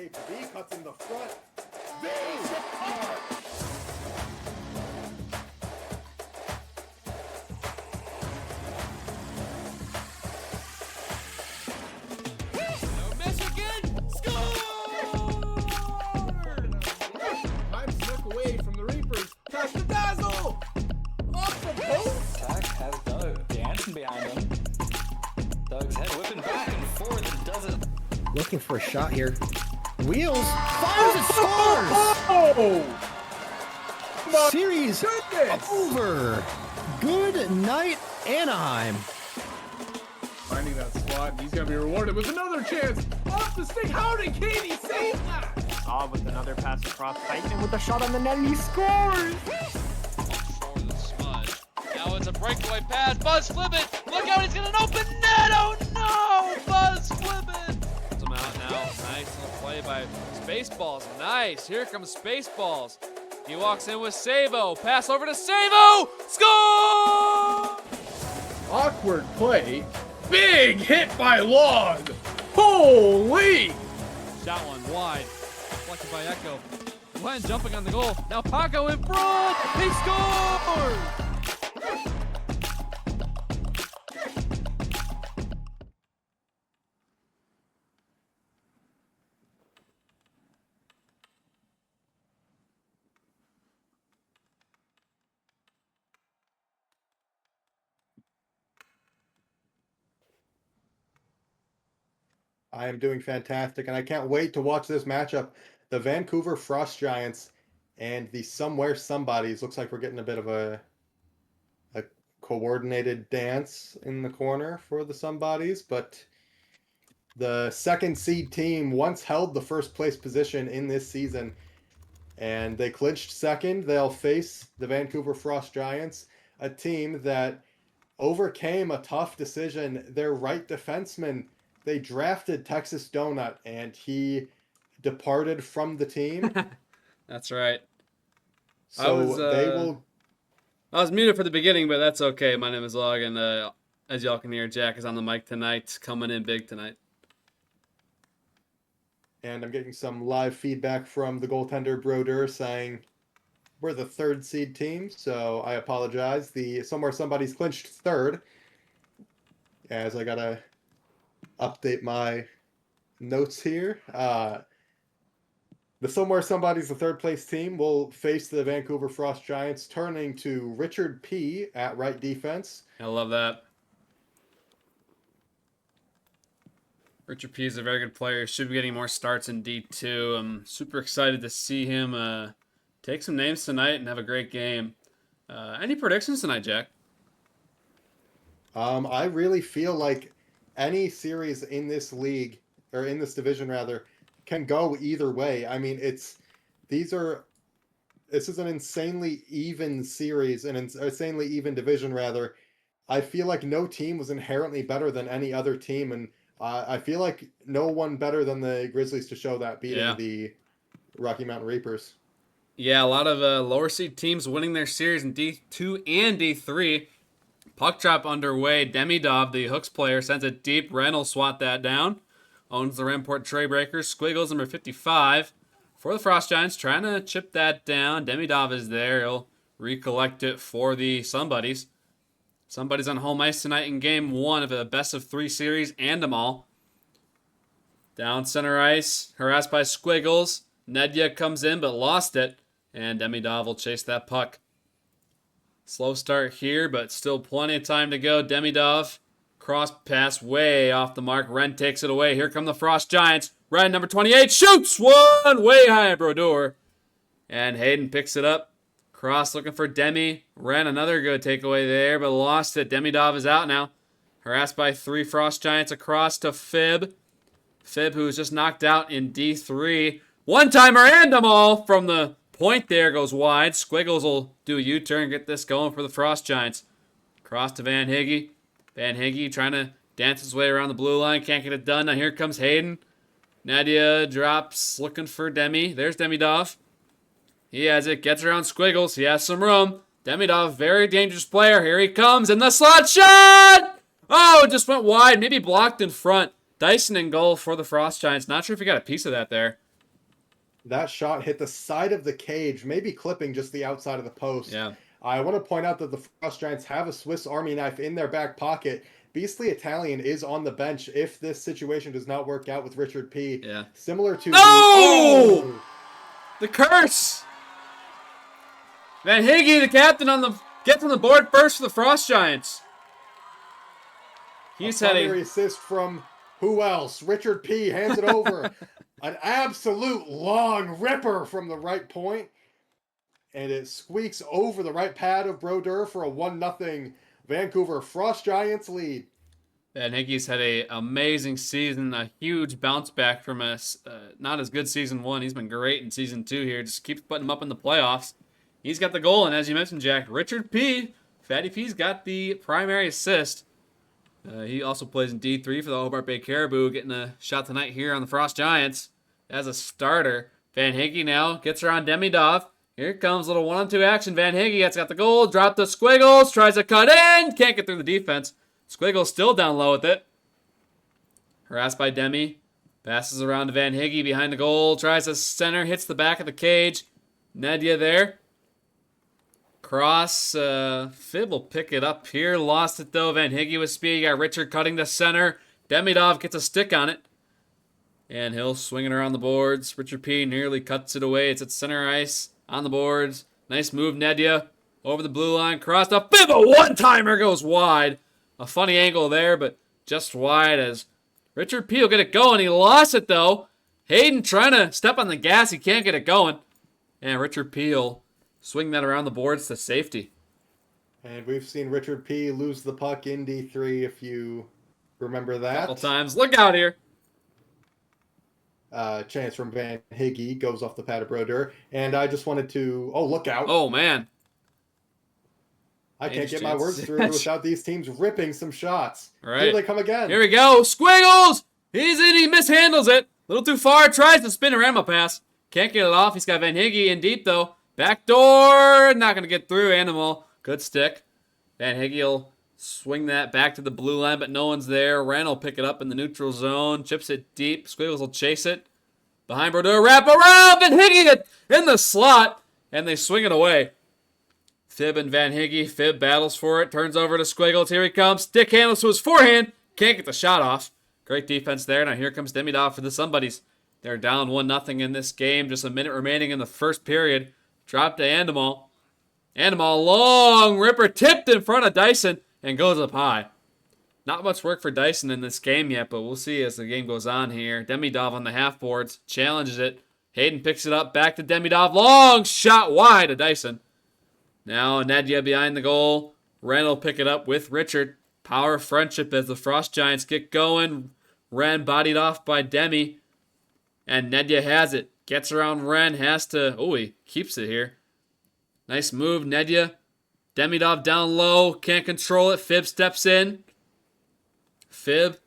escape. B cuts in the front. B support! No miss again. Score! Time snuck away from the Reapers. Pass the Dazzle! Off the post! Tack has Doug dancing behind him. Doug's head whipping back and forth and doesn't. Looking for a shot here. Wheels fires and scores! Oh! My Series goodness! over. Good night, Anaheim. Finding that spot, he's gonna be rewarded with another chance. Off the stick, how did Katie save that? Saw with another pass across Titan with a shot on the net and he scores! Short of the smudge. Now it's a breakaway pass. Buzz flip it. Look out, he's got an open net. Oh no! Buzz flip it. Puts him out now. Nice little play by Spaceballs. Nice. Here comes Spaceballs. He walks in with Savo. Pass over to Savo. Score! Awkward play. Big hit by Log. Holy! Shot one wide. Deflected by Echo. Glenn jumping on the goal. Now Paco in front. He scores! I am doing fantastic, and I can't wait to watch this matchup. The Vancouver Frost Giants and the Somewhere Somebodies. Looks like we're getting a bit of a coordinated dance in the corner for the Somebodies, but the second seed team once held the first place position in this season, and they clinched second. They'll face the Vancouver Frost Giants, a team that overcame a tough decision. Their right defenseman, they drafted Texas Donut, and he departed from the team. That's right. So they will. I was muted for the beginning, but that's okay. My name is Log, and as y'all can hear, Jack is on the mic tonight, coming in big tonight. And I'm getting some live feedback from the goaltender Broder saying we're the third seed team, so I apologize. The Somewhere Somebody's clinched third, as I gotta update my notes here. The Somewhere Somebody's the third place team will face the Vancouver Frost Giants, turning to Richard P. at right defense. I love that. Richard P is a very good player. Should be getting more starts in D2. I'm super excited to see him take some names tonight and have a great game. Any predictions tonight, Jack? I really feel like any series in this league, or in this division rather, can go either way. I mean, this is an insanely even series, an insanely even division rather. I feel like no team was inherently better than any other team, and I feel like no one better than the Grizzlies to show that, beating the Rocky Mountain Reapers. Yeah, a lot of lower seed teams winning their series in D2 and D3. Puck drop underway. Demidov, the Hooks player, sends it deep. Reynolds swat that down. Owns the Ramport Tray Breakers. Squiggles, number 55. For the Frost Giants, trying to chip that down. Demidov is there. He'll recollect it for the Somebodies. Somebody's on home ice tonight in Game 1 of a best-of-3 series and them all. Down center ice, harassed by Squiggles. Nedya comes in but lost it, and Demidov will chase that puck. Slow start here, but still plenty of time to go. Demidov, cross pass way off the mark. Ren takes it away. Here come the Frost Giants. Ren, number 28, shoots one way high, Brodeur. And Hayden picks it up. Cross looking for Demi. Ren, another good takeaway there, but lost it. Demidov is out now. Harassed by 3 Frost Giants across to Fib. Fib, who was just knocked out in D3. One-timer and them all from the point there, goes wide. Squiggles will do a U-turn, get this going for the Frost Giants. Cross to Van Higgy. Van Higgy trying to dance his way around the blue line. Can't get it done. Now here comes Hayden. Nadia drops, looking for Demi. There's Demidov. He has it, gets around Squiggles. He has some room. Demidov, very dangerous player. Here he comes, and the slot shot! Oh, it just went wide, maybe blocked in front. Dyson in goal for the Frost Giants. Not sure if he got a piece of that there. That shot hit the side of the cage, maybe clipping just the outside of the post. Yeah. I want to point out that the Frost Giants have a Swiss Army knife in their back pocket. Beastly Italian is on the bench if this situation does not work out with Richard P. Yeah. Similar to No! The curse! Van Higgy, the captain, gets on the board first for the Frost Giants. He's had primary assist from who else? Richard P. hands it over. An absolute long ripper from the right point. And it squeaks over the right pad of Brodeur for a 1-0 Vancouver Frost Giants lead. Van Higgy's had an amazing season, a huge bounce back from a not as good season 1. He's been great in season 2 here. Just keeps putting him up in the playoffs. He's got the goal, and as you mentioned, Jack, Richard P. Fatty P's got the primary assist. He also plays in D3 for the Hobart Bay Caribou, getting a shot tonight here on the Frost Giants as a starter. Van Higgy now gets around Demidov. Here comes a little 1-on-2 action. Van Higgy has got the goal, dropped the Squiggles, tries to cut in, can't get through the defense. Squiggles still down low with it. Harassed by Demi. Passes around to Van Higgy behind the goal, tries to center, hits the back of the cage. Nadia there. Cross, Fib will pick it up here. Lost it though. Van Higgy with speed. Got Richard cutting to center. Demidov gets a stick on it. And he'll swing it around the boards. Richard P. nearly cuts it away. It's at center ice on the boards. Nice move, Nadia. Over the blue line. Crossed up. Fib, a one-timer goes wide. A funny angle there, but just wide as Richard P. will get it going. He lost it though. Hayden trying to step on the gas. He can't get it going. And Richard P. will swing that around the boards to safety. And we've seen Richard P. lose the puck in D3, if you remember that. A couple times. Look out here. Chance from Van Higgy goes off the pad of Brodeur. And I just wanted to... Oh, look out. Oh, man. I can't Chance. get my words through without these teams ripping some shots. Right. Here they come again. Here we go. Squiggles! He's in. He mishandles it. A little too far. Tries to spin around my pass. Can't get it off. He's got Van Higgy in deep, though. Back door. Not going to get through. Animal. Good stick. Van Higgy will swing that back to the blue line, but no one's there. Ren will pick it up in the neutral zone. Chips it deep. Squiggles will chase it. Behind Brodeur. Wrap around. Van Higgy in the slot. And they swing it away. Fib and Van Higgy. Fib battles for it. Turns over to Squiggles. Here he comes. Stick handles to his forehand. Can't get the shot off. Great defense there. Now here comes Demidov for the somebodies. They're down 1-0 in this game. Just a minute remaining in the first period. Drop to Andimal. Andimal, long ripper, tipped in front of Dyson and goes up high. Not much work for Dyson in this game yet, but we'll see as the game goes on here. Demidov on the half boards, challenges it. Hayden picks it up, back to Demidov. Long shot wide to Dyson. Now Nadia behind the goal. Ren will pick it up with Richard. Power of friendship as the Frost Giants get going. Ren bodied off by Demi. And Nadia has it. Gets around Ren. Has to... Oh, he keeps it here. Nice move, Nadia. Demidov down low. Can't control it. Fib steps in. Fib.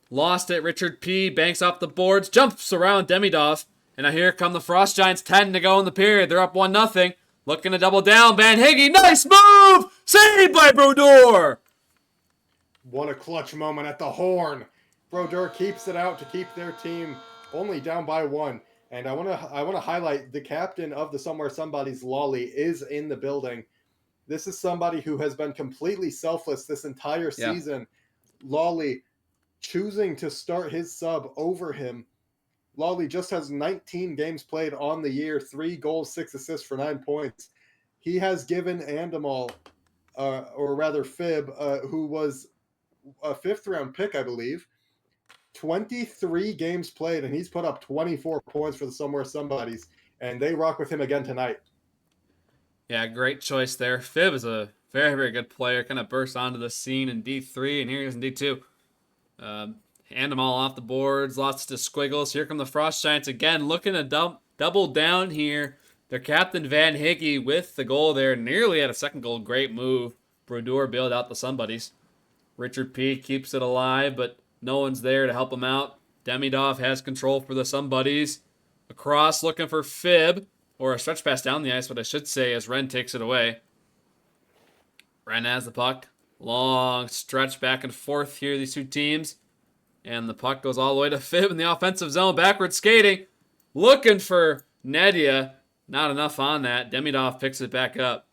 Lost it. Richard P. banks off the boards. Jumps around Demidov. And now here come the Frost Giants. 10 to go in the period. They're up 1-0. Looking to double down. Van Higgy. Nice move! Saved by Brodeur! What a clutch moment at the horn. Brodeur keeps it out to keep their team only down by 1. And I want to highlight the captain of the Somewhere Somebody's Lolly is in the building. This is somebody who has been completely selfless this entire season. Lolly choosing to start his sub over him. Lolly just has 19 games played on the year, 3 goals, 6 assists for 9 points. He has given Andimal, or rather Fib, who was a 5th round pick, I believe, 23 games played, and he's put up 24 points for the Somewhere Somebodies, and they rock with him again tonight. Yeah, great choice there. Fib is a very, very good player. Kind of burst onto the scene in D3, and here he is in D2. Hand them all off the boards. Lots to Squiggles. Here come the Frost Giants again, looking to double down here. Their captain, Van Higgy, with the goal there. Nearly had a second goal. Great move. Brodeur bailed out the somebodies. Richard P. keeps it alive, but no one's there to help him out. Demidov has control for the somebodies. Across, looking for Fib, or a stretch pass down the ice, but I should say, as Ren takes it away. Ren has the puck. Long stretch back and forth here, these two teams. And the puck goes all the way to Fib in the offensive zone. Backward skating. Looking for Nadia, not enough on that. Demidov picks it back up.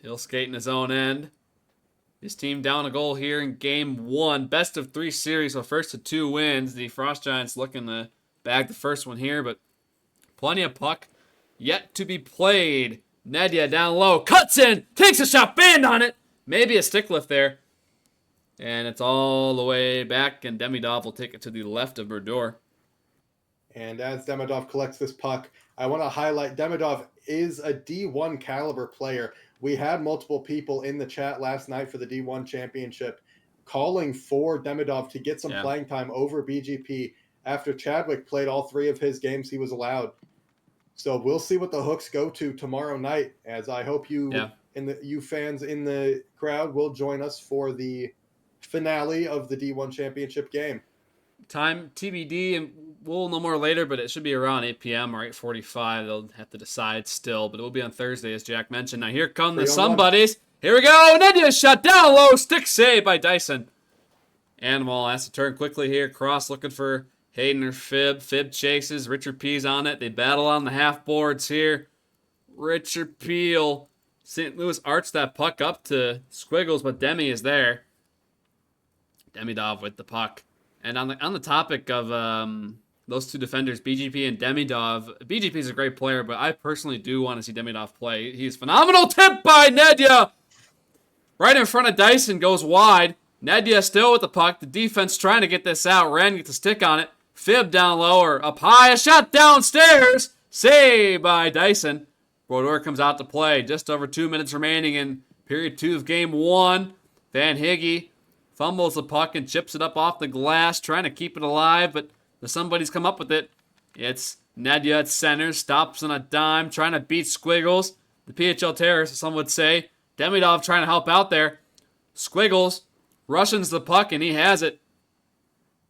He'll skate in his own end. His team down a goal here in game 1. Best of 3 series, so first of 2 wins. The Frost Giants looking to bag the first one here, but plenty of puck yet to be played. Nadia down low, cuts in, takes a shot, band on it. Maybe a stick lift there. And it's all the way back, and Demidov will take it to the left of Brodeur. And as Demidov collects this puck, I want to highlight Demidov is a D1 caliber player. We had multiple people in the chat last night for the D1 championship calling for Demidov to get some playing time over BGP after Chadwick played all 3 of his games he was allowed. So we'll see what the Hooks go to tomorrow night, as I hope you you fans in the crowd will join us for the finale of the D1 championship game. Time TBD, and we'll know more later, but it should be around 8 p.m. or 8:45. They'll have to decide still, but it will be on Thursday, as Jack mentioned. Now here come the somebodies. Here we go. Nadia shot down low. Stick save by Dyson. Animal has to turn quickly here. Cross looking for Hayden or Fib. Fib chases. Richard P's on it. They battle on the half boards here. Richard Peel. St. Louis arched that puck up to Squiggles, but Demi is there. Demidov with the puck. And on the topic of those 2 defenders, BGP and Demidov, BGP is a great player, but I personally do want to see Demidov play. He's phenomenal. Tip by Nadia! Right in front of Dyson, goes wide. Nadia still with the puck. The defense trying to get this out. Ren gets a stick on it. Fib down low or up high. A shot downstairs. Save by Dyson. Brodeur comes out to play. Just over 2 minutes remaining in period 2 of game 1. Van Higgy fumbles the puck and chips it up off the glass, trying to keep it alive, but somebody's come up with it. It's Nadia at center, stops on a dime, trying to beat Squiggles. The PHL terrorist, some would say. Demidov trying to help out there. Squiggles rushes the puck, and he has it.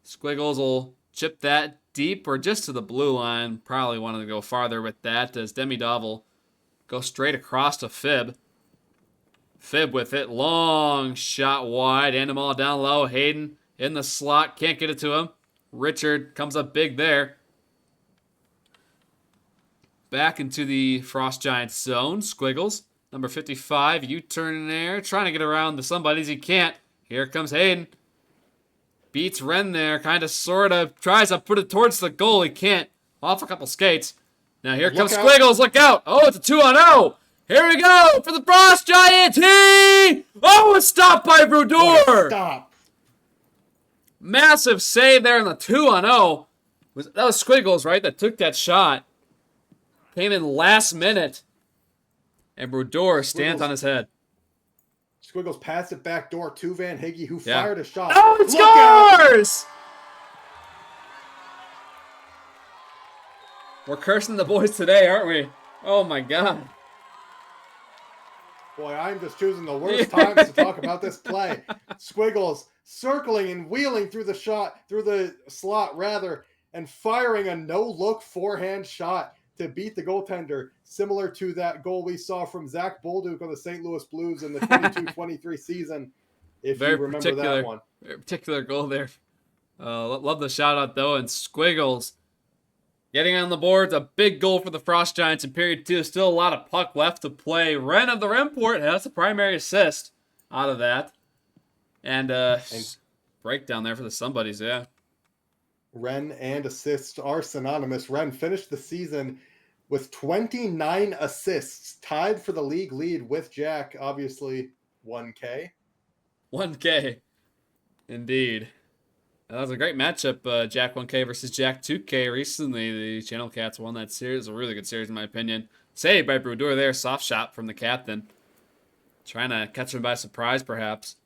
Squiggles will chip that deep or just to the blue line. Probably wanted to go farther with that, as Demidov will go straight across to Fib. Fib with it. Long shot wide. Animal down low. Hayden in the slot. Can't get it to him. Richard comes up big there. Back into the Frost Giants zone. Squiggles. Number 55. U-turn in there. Trying to get around the somebodies. He can't. Here comes Hayden. Beats Ren there. Kind of, sort of. Tries to put it towards the goal. He can't. Off a couple skates. Now here comes Squiggles. Look out. Oh, it's a 2-on-0. Here we go for the Frost Giants. Oh, a stop by Brodeur. Stop. Massive save there in the 2-on-0. That was Squiggles, right, that took that shot. Came in last minute. And Brodeur stands on his head. Squiggles passed it back door to Van Higgy, who fired a shot. Oh, it scores! We're cursing the boys today, aren't we? Oh, my God. Boy, I'm just choosing the worst times to talk about this play. Squiggles circling and wheeling through the slot rather, and firing a no-look forehand shot to beat the goaltender, similar to that goal we saw from Zach Bolduc on the St. Louis Blues in the 22-23 season, if you remember that one. Very particular goal there. Love the shout-out, though, and Squiggles getting on the boards, a big goal for the Frost Giants in period 2. Still a lot of puck left to play. Ren of the Remport has the primary assist out of that. And breakdown there for the somebodies, yeah. Ren and assists are synonymous. Ren finished the season with 29 assists, tied for the league lead with Jack, obviously 1K. 1K, indeed. That was a great matchup, Jack 1K versus Jack 2K recently. The Channel Cats won that series. A really good series, in my opinion. Saved by Brodeur there. Soft shot from the captain. Trying to catch him by surprise, perhaps.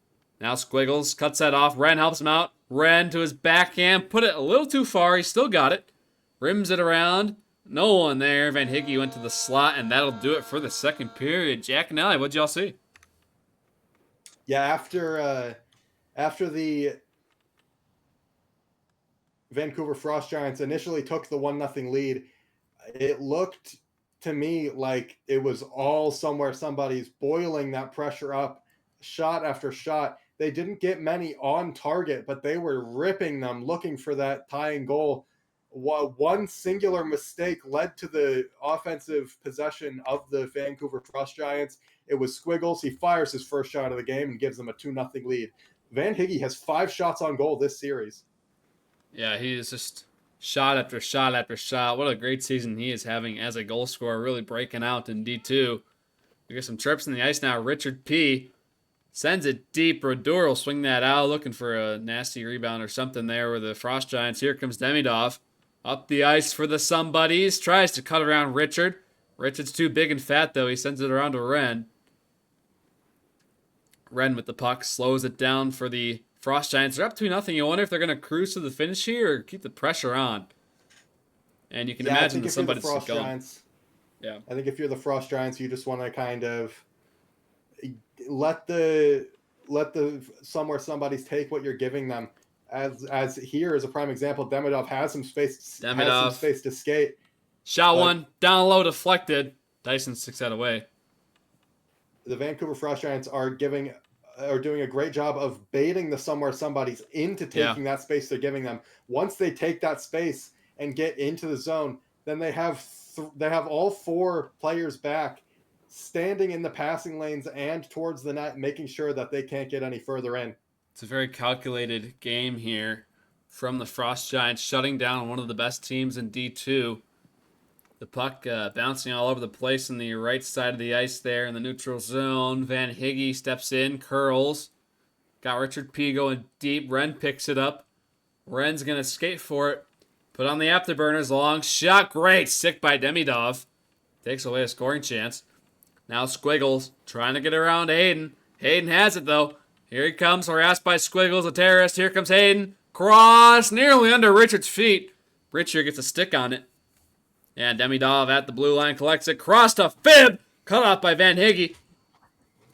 Now Squiggles cuts that off. Ren helps him out. Ren to his backhand. Put it a little too far. He still got it. Rims it around. No one there. Van Higgy went to the slot, and that'll do it for the second period. Jack and Ellie, what'd y'all see? Yeah, after the Vancouver Frost Giants initially took the 1-0 lead, it looked to me like it was all somewhere somebody's boiling that pressure up, shot after shot. They didn't get many on target, but they were ripping them, looking for that tying goal. one singular mistake led to the offensive possession of the Vancouver Frost Giants. It was Squiggles. He fires his first shot of the game and gives them a 2-0 lead. Van Higgy has 5 shots on goal this series. Yeah, he is just shot after shot after shot. What a great season he is having as a goal scorer, really breaking out in D2. We get some trips in the ice now. Richard P. sends it deep. Brodeur will swing that out, looking for a nasty rebound or something there with the Frost Giants. Here comes Demidov. Up the ice for the somebodies. Tries to cut around Richard. Richard's too big and fat, though. He sends it around to Ren. Ren with the puck. Slows it down for the Frost Giants. They're up 2-0. You wonder if they're going to cruise to the finish here or keep the pressure on. And you can imagine that somebody's going. Giants, I think if you're the Frost Giants, you just want to kind of let the somewhere somebody's take what you're giving them. As here is a prime example, Demidov has some space to skate. Shot one, down low, deflected. Dyson sticks that away. The Vancouver Frost Giants are doing a great job of baiting the somewhere somebodies into taking that space they're giving them. Once they take that space and get into the zone, then they have all 4 players back, standing in the passing lanes and towards the net, making sure that they can't get any further in. It's a very calculated game here from the Frost Giants, shutting down one of the best teams in D2. The puck bouncing all over the place on the right side of the ice there in the neutral zone. Van Higgy steps in, curls. Got Richard P. going deep. Ren picks it up. Ren's going to skate for it. Put on the afterburners. Long shot. Great. Sick by Demidov. Takes away a scoring chance. Now Squiggles trying to get around Hayden. Hayden has it, though. Here he comes, harassed by Squiggles, a terrorist. Here comes Hayden. Cross, nearly under Richard's feet. Richard gets a stick on it. And Demidov at the blue line collects it. Cross to Fib. Cut off by Van Higgy.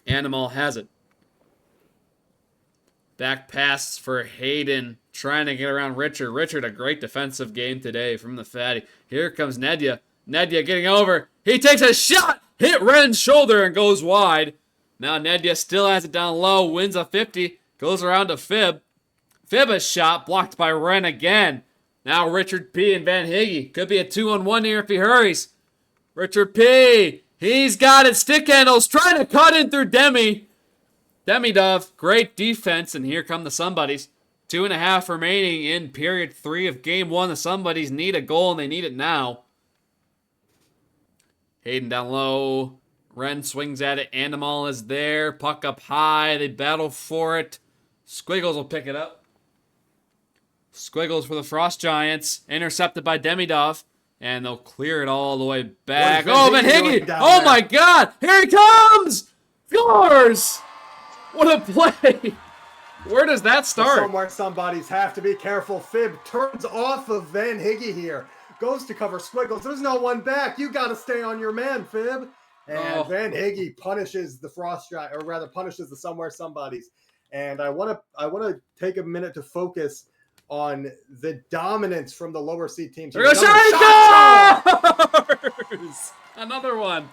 Animal has it. Back pass for Hayden. Trying to get around Richard. Richard, a great defensive game today from the fatty. Here comes Nedya. Nedya getting over. He takes a shot. Hit Ren's shoulder and goes wide. Now Nedya still has it down low, wins a 50, goes around to Fib. Fib a shot blocked by Ren again. Now Richard P. and Van Higgy. Could be a 2-on-1 here if he hurries. Richard P. He's got it. Stick handles trying to cut in through Demidov. Great defense, and here come the somebodies. 2.5 remaining in period 3 of game 1. The somebodies need a goal, and they need it now. Hayden down low. Ren swings at it. Animal is there. Puck up high. They battle for it. Squiggles will pick it up. Squiggles for the Frost Giants. Intercepted by Demidov. And they'll clear it all the way back. Oh, Van Higgy! Oh, my God! Here he comes! Scores! What a play! Where does that start? Somewhere somebody's have to be careful. Fib turns off of Van Higgy here. Goes to cover Squiggles. There's no one back. You got to stay on your man, Fib. And Van Higgy punishes the Frost Giant, or rather punishes the somewhere somebodies. And I want to take a minute to focus on the dominance from the lower seed teams. There goes Another one.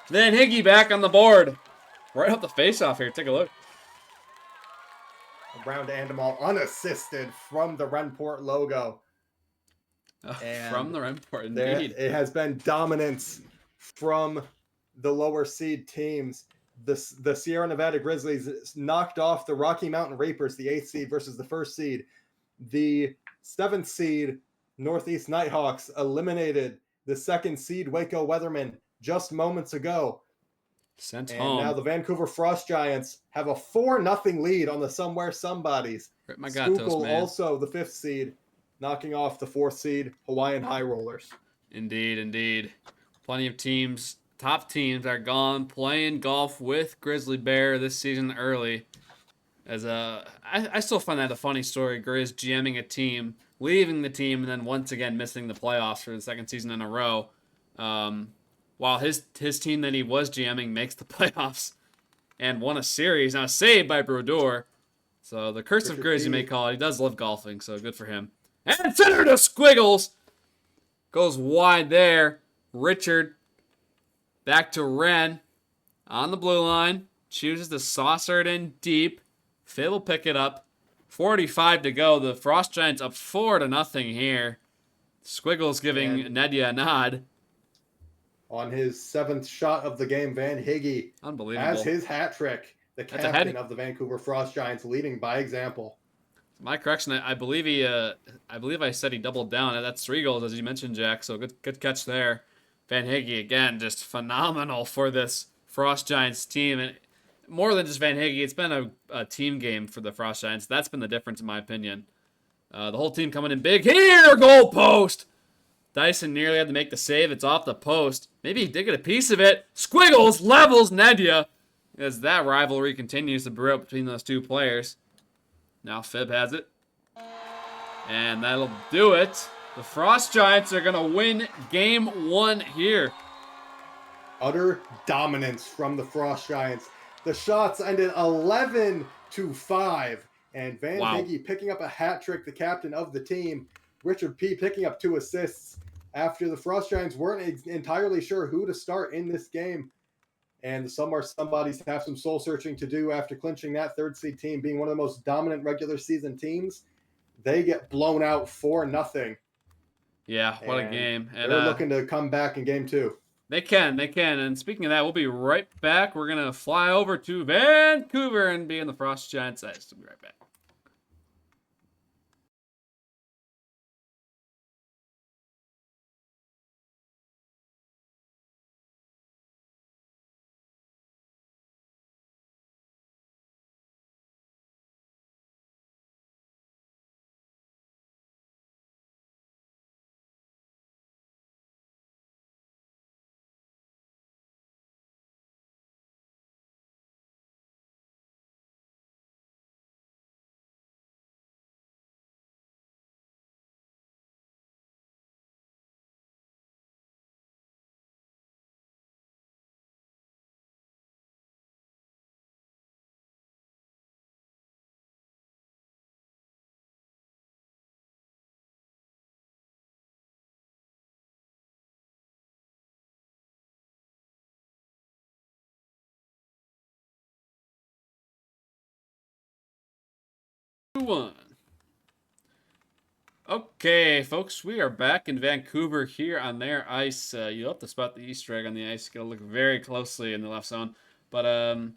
Van Higgy back on the board. Right off the face-off here. Take a look. Around Animal unassisted from the Renport logo. From the Renport, indeed. It has been dominance from the lower seed teams. The Sierra Nevada Grizzlies knocked off the Rocky Mountain Rapers, the 8th seed, versus the 1st seed. The 7th seed Northeast Nighthawks eliminated the 2nd seed Waco Weathermen just moments ago. Sent and home. Now the Vancouver Frost Giants have a 4-0 lead on the somewhere somebodies. Rip my gatos, man. Also the 5th seed, knocking off the 4th seed Hawaiian High Rollers. Indeed, indeed. Plenty of teams, top teams are gone playing golf with Grizzly Bear this season early. I still find that a funny story. Grizz GMing a team, leaving the team, and then once again missing the playoffs for the 2nd season in a row. While his team that he was GMing makes the playoffs and won a series. Now saved by Brodeur. So the curse of Grizz, you may call it. He does love golfing, so good for him. And center to Squiggles. Goes wide there. Richard back to Ren on the blue line. Chooses to saucer it in deep. Fib will pick it up. 45 to go. The Frost Giants up 4-0 here. Squiggles giving And- Nedia a nod. On his 7th shot of the game, Van Higgy Unbelievable. has his hat trick. The That's a captain head- of the Vancouver Frost Giants, leading by example. My correction, I believe I said he doubled down. That's 3 goals, as you mentioned, Jack. So good catch there. Van Higgy, again, just phenomenal for this Frost Giants team. And more than just Van Higgy, it's been a team game for the Frost Giants. That's been the difference, in my opinion. The whole team coming in big. Here, goal post! Dyson nearly had to make the save. It's off the post. Maybe he did get a piece of it. Squiggles levels Nedia as that rivalry continues to brew up between those two players. Now Fib has it. And that'll do it. The Frost Giants are going to win game 1 here. Utter dominance from the Frost Giants. The shots ended 11-5. And Van Higgy picking up a hat trick, the captain of the team. Richard P. picking up 2 assists after the Frost Giants weren't entirely sure who to start in this game. And somebody's have some soul searching to do after clinching that 3rd seed team, being one of the most dominant regular season teams. They get blown out 4-0. Yeah, what a game. And, they're looking to come back in game 2. They can. And speaking of that, we'll be right back. We're going to fly over to Vancouver and be in the Frost Giants ice. We'll be right back. One. Okay, folks, we are back in Vancouver here on their ice. You'll have to spot the Easter egg on the ice. Gotta look very closely in the left zone. But Van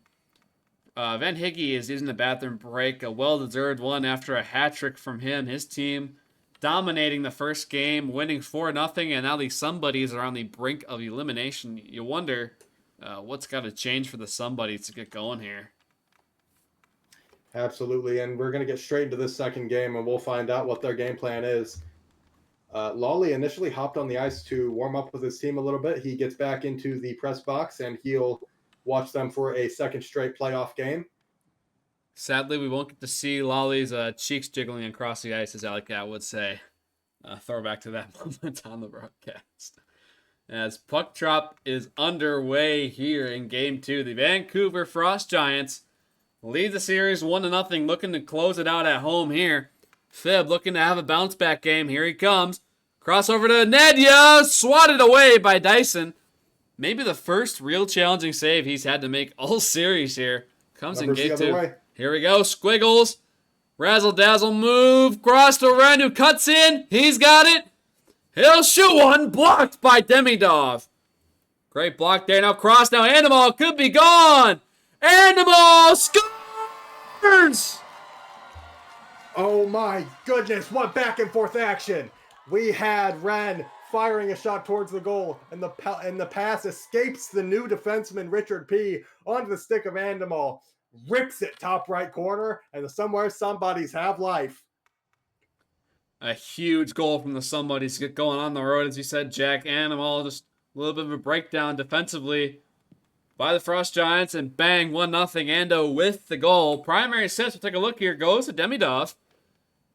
Higgy is using the bathroom break. A well-deserved one after a hat trick from him. His team dominating the first game, winning 4-0, and now these somebodies are on the brink of elimination. You wonder what's got to change for the somebodies to get going here. Absolutely, and we're going to get straight into this second game, and we'll find out what their game plan is. Lawley initially hopped on the ice to warm up with his team a little bit. He gets back into the press box, and he'll watch them for a second straight playoff game. Sadly, we won't get to see Lolly's cheeks jiggling across the ice, as Alec Cat would say. Throwback to that moment on the broadcast. As puck drop is underway here in Game 2, the Vancouver Frost Giants lead the series 1-0, looking to close it out at home here. Fib looking to have a bounce back game. Here he comes. Crossover to Nedia. Swatted away by Dyson. Maybe the first real challenging save he's had to make all series here. Comes in Game 2. Here we go. Squiggles. Razzle dazzle move. Cross to Ren, who cuts in. He's got it. He'll shoot one. Blocked by Demidov. Great block there. Now cross. Now Animal could be gone. Animal scores! Oh my goodness, what back and forth action. We had Ren firing a shot towards the goal, and the pass escapes the new defenseman Richard P. onto the stick of Animal. Rips it top right corner, and somewhere somebody's have life. A huge goal from the somebodies to get going on the road, as you said, Jack. Animal, just a little bit of a breakdown defensively by the Frost Giants, and bang, 1-0, Ando with the goal. Primary assist, we'll take a look here, goes to Demidov.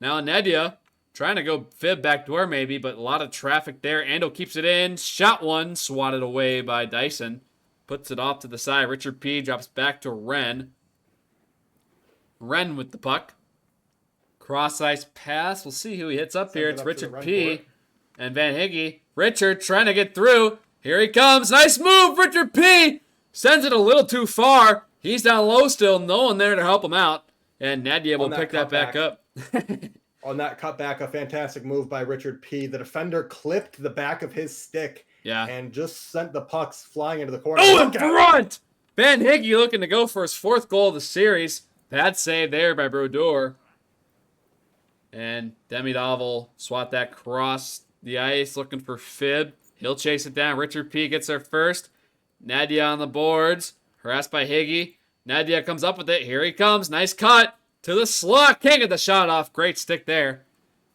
Now Nedia, trying to go Fib backdoor maybe, but a lot of traffic there. Ando keeps it in, shot one, swatted away by Dyson. Puts it off to the side. Richard P. drops back to Ren. Ren with the puck. Cross-ice pass, we'll see who he hits up here. It's Richard P. and Van Higgy. Richard trying to get through. Here he comes, nice move, Richard P. Sends it a little too far. He's down low still. No one there to help him out. And Nedia will pick that back up. on that cutback, a fantastic move by Richard P. The defender clipped the back of his stick Yeah. and just sent the pucks flying into the corner. Oh, in Look out! front! Van Higgy looking to go for his 4th goal of the series. Bad save there by Brodeur. And Demidov will swat that cross the ice, looking for Fib. He'll chase it down. Richard P. gets there first. Nadia on the boards. Harassed by Higgy. Nadia comes up with it. Here he comes. Nice cut to the slot. Can't get the shot off. Great stick there.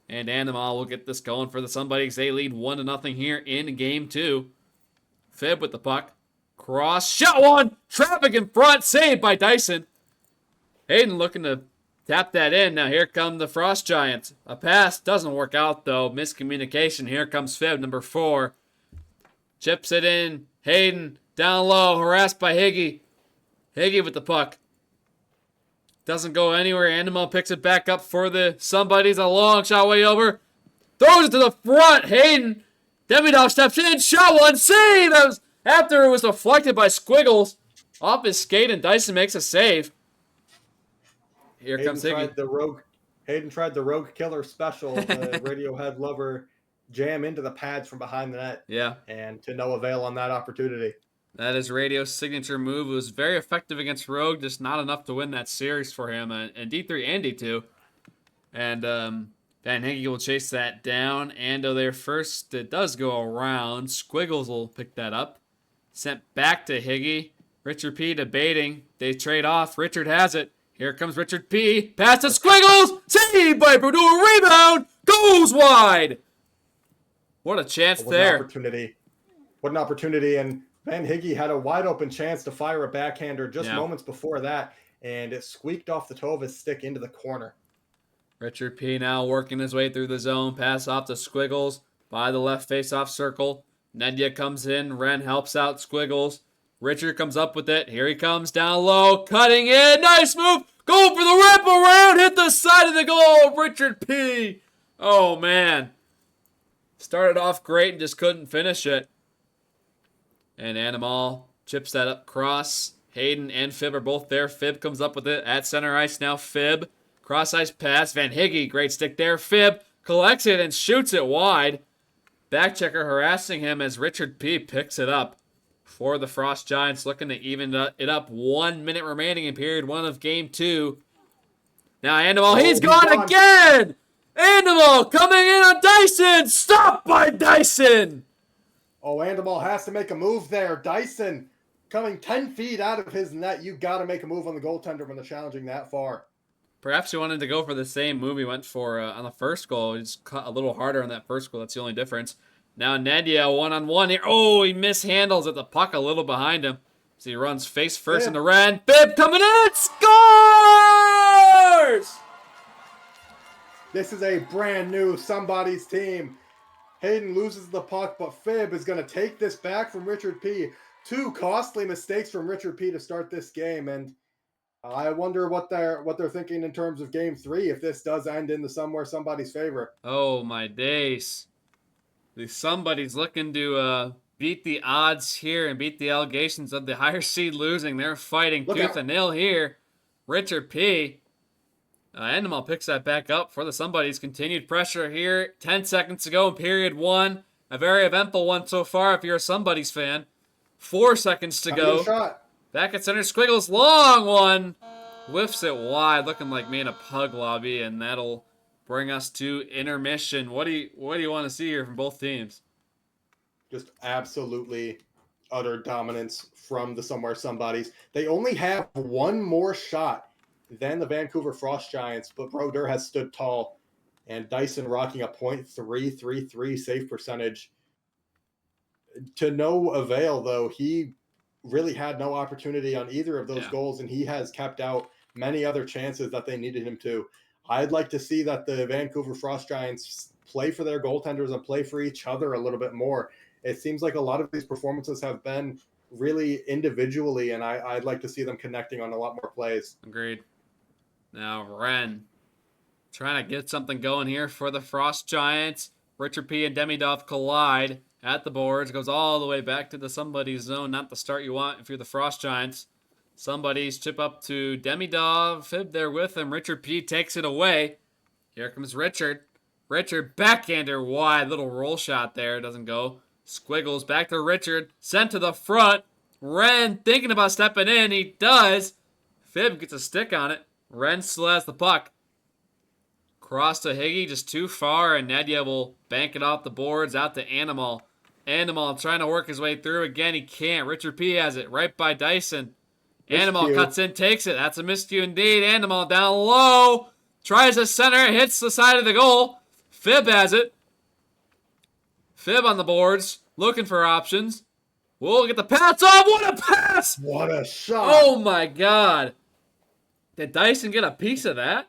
And Animal will get this going for the Somebodies. They lead 1-0 here in game 2. Fib with the puck. Cross. Shot one. Traffic in front. Saved by Dyson. Hayden looking to tap that in. Now here come the Frost Giants. A pass doesn't work out though. Miscommunication. Here comes Fib, number 4. Chips it in. Hayden down low. Harassed by Higgy. Higgy with the puck. Doesn't go anywhere. Animal picks it back up for the Somebodies. A long shot way over. Throws it to the front. Hayden. Demidov steps in. Shot one. Save! That was after it was deflected by Squiggles. Off his skate and Dyson makes a save. Here comes Higgy. Hayden tried the Rogue Killer special, the Radiohead lover jam into the pads from behind the net. Yeah. And to no avail on that opportunity. That is Radio's signature move. It was very effective against Rogue, just not enough to win that series for him in D3 and D2. And Van Higgy will chase that down. Ando there first. It does go around. Squiggles will pick that up. Sent back to Higgy. Richard P. debating. They trade off. Richard has it. Here comes Richard P. Pass to Squiggles. Saved by Brodeur. Rebound. Goes wide. What a chance there. What an opportunity. And Van Higgy had a wide open chance to fire a backhander just moments before that. And it squeaked off the toe of his stick into the corner. Richard P. now working his way through the zone. Pass off to Squiggles by the left face-off circle. Nedia comes in. Ren helps out Squiggles. Richard comes up with it. Here he comes down low. Cutting in. Nice move. Go for the wraparound. Hit the side of the goal. Richard P. Oh, man. Started off great and just couldn't finish it. And Animal chips that up cross. Hayden and Fib are both there. Fib comes up with it at center ice now. Fib. Cross ice pass. Van Higgy. Great stick there. Fib collects it and shoots it wide. Backchecker harassing him as Richard P. picks it up. For the Frost Giants, looking to even it up. 1 minute remaining in period 1 of game 2. Now Animal, he's gone again! Animal coming in on Dyson! Stopped by Dyson! Oh, Animal has to make a move there. Dyson coming 10 feet out of his net. You got to make a move on the goaltender when they're challenging that far. Perhaps he wanted to go for the same move he went for on the first goal. He just cut a little harder on that first goal. That's the only difference. Now Nadia one-on-one here. Oh, he mishandles at the puck a little behind him. So he runs face first into Ren. Bib coming in! Scores! This is a brand new Somebody's team. Hayden loses the puck, but Fib is going to take this back from Richard P. 2 costly mistakes from Richard P. to start this game, and I wonder what they're thinking in terms of game 3 if this does end in the Somebody's favor. Oh my days. Somebody's looking to beat the odds here and beat the allegations of the higher seed losing. They're fighting tooth and nail here. Richard P. Animal picks that back up for the Somebody's. Continued pressure here. 10 seconds to go in period 1. A very eventful one so far if you're a Somebody's fan. 4 seconds to go. Shot. Back at center. Squiggles. Long one. Whiffs it wide. Looking like me in a pug lobby. And that'll bring us to intermission. What do you want to see here from both teams? Just absolutely utter dominance from the Somebody's. They only have one more shot than the Vancouver Frost Giants, but Brodeur has stood tall, and Dyson rocking a .333 save percentage. To no avail, though. He really had no opportunity on either of those goals, and he has kept out many other chances that they needed him to. I'd like to see that the Vancouver Frost Giants play for their goaltenders and play for each other a little bit more. It seems like a lot of these performances have been really individually, and I'd like to see them connecting on a lot more plays. Agreed. Now Ren trying to get something going here for the Frost Giants. Richard P. and Demidov collide at the boards. Goes all the way back to the Somebody's zone. Not the start you want if you're the Frost Giants. Somebody's chip up to Demidov. Fib there with him. Richard P. takes it away. Here comes Richard. Richard backhander wide. Little roll shot there. Doesn't go. Squiggles back to Richard. Sent to the front. Ren thinking about stepping in. He does. Fib gets a stick on it. Ren still has the puck. Cross to Higgy, just too far, and Nedia will bank it off the boards out to Animal. Animal trying to work his way through again. He can't. Richard P has it right by Dyson. Animal cuts in, takes it. That's a miscue indeed. Animal down low. Tries to center, hits the side of the goal. Fib has it. Fib on the boards, looking for options. We'll get the pass off. What a pass! What a shot! Oh my god. Did Dyson get a piece of that?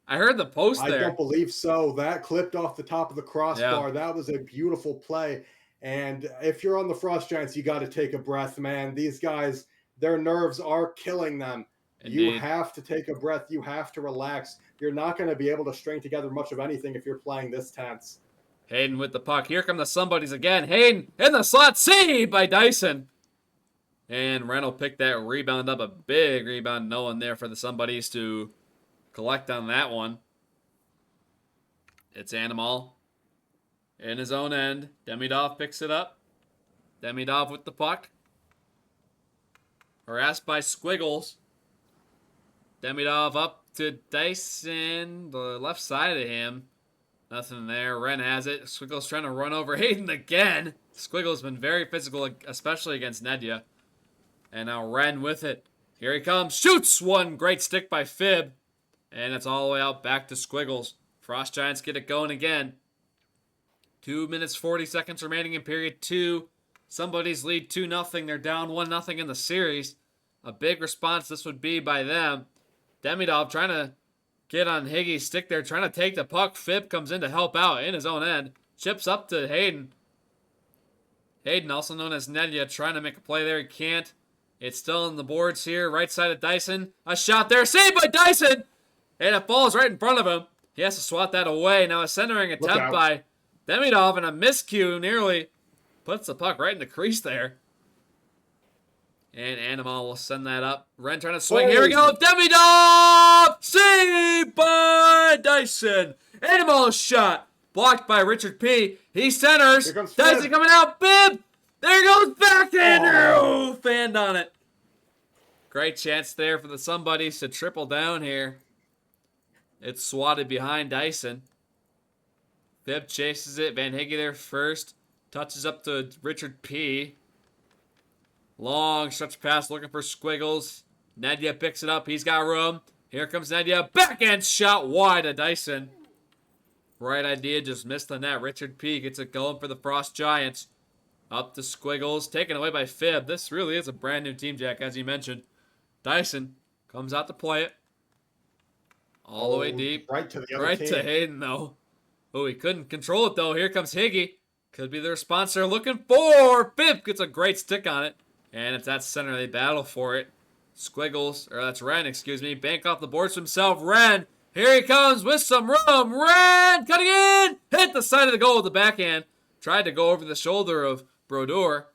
I heard the post there. I don't believe so. That clipped off the top of the crossbar. Yeah. That was a beautiful play. And if you're on the Frost Giants, you got to take a breath, man. These guys, their nerves are killing them. You Indeed. have to take a breath. You have to relax. You're not going to be able to string together much of anything if you're playing this tense. Hayden with the puck. Here come the somebodies again. Hayden in the slot. Saved by Dyson. And Ren will pick that rebound up. A big rebound. No one there for the somebodies to collect on that one. It's Animal in his own end. Demidov picks it up. Demidov with the puck. Harassed by Squiggles. Demidov up to Dyson. The left side of him. Nothing there. Ren has it. Squiggles trying to run over Hayden again. Squiggles been very physical, especially against Nedia. And now Ren with it. Here he comes. Shoots one. Great stick by Fib. And it's all the way out back to Squiggles. Frost Giants get it going again. 2 minutes 40 seconds remaining in period 2. Somebody's lead 2-0. They're down 1-0 in the series. A big response this would be by them. Demidov trying to get on Higgy's stick there, trying to take the puck. Fib comes in to help out in his own end. Chips up to Hayden. Hayden, also known as Nedia, trying to make a play there. He can't. It's still on the boards here. Right side of Dyson. A shot there. Saved by Dyson! And it falls right in front of him. He has to swat that away. Now a centering attempt by Demidov, and a miscue nearly puts the puck right in the crease there. And Animal will send that up. Ren trying to swing. Here we go. Demidov! Saved by Dyson. Animal shot. Blocked by Richard P. He centers. Dyson coming out. Bib! There goes backhander. Oh, fanned on it. Great chance there for the somebodies to triple down here. It's swatted behind Dyson. Fib chases it. Van Higgy there first. Touches up to Richard P. Long stretch pass looking for Squiggles. Nedia picks it up. He's got room. Here comes Nedia. Backhand shot wide to Dyson. Right idea, just missed the net. Richard P gets it going for the Frost Giants. Up to Squiggles. Taken away by Fib. This really is a brand new team, Jack, as you mentioned. Dyson comes out to play it. All the way deep. Right to the other Right team. to Hayden, though. Oh, he couldn't control it, though. Here comes Higgy. Could be their sponsor looking for. Fib gets a great stick on it. And it's that center. They battle for it. Squiggles, or that's Ren, excuse me. Bank off the boards himself. Ren. Here he comes with some room. Ren cutting in. Hit the side of the goal with the backhand. Tried to go over the shoulder of Brodeur.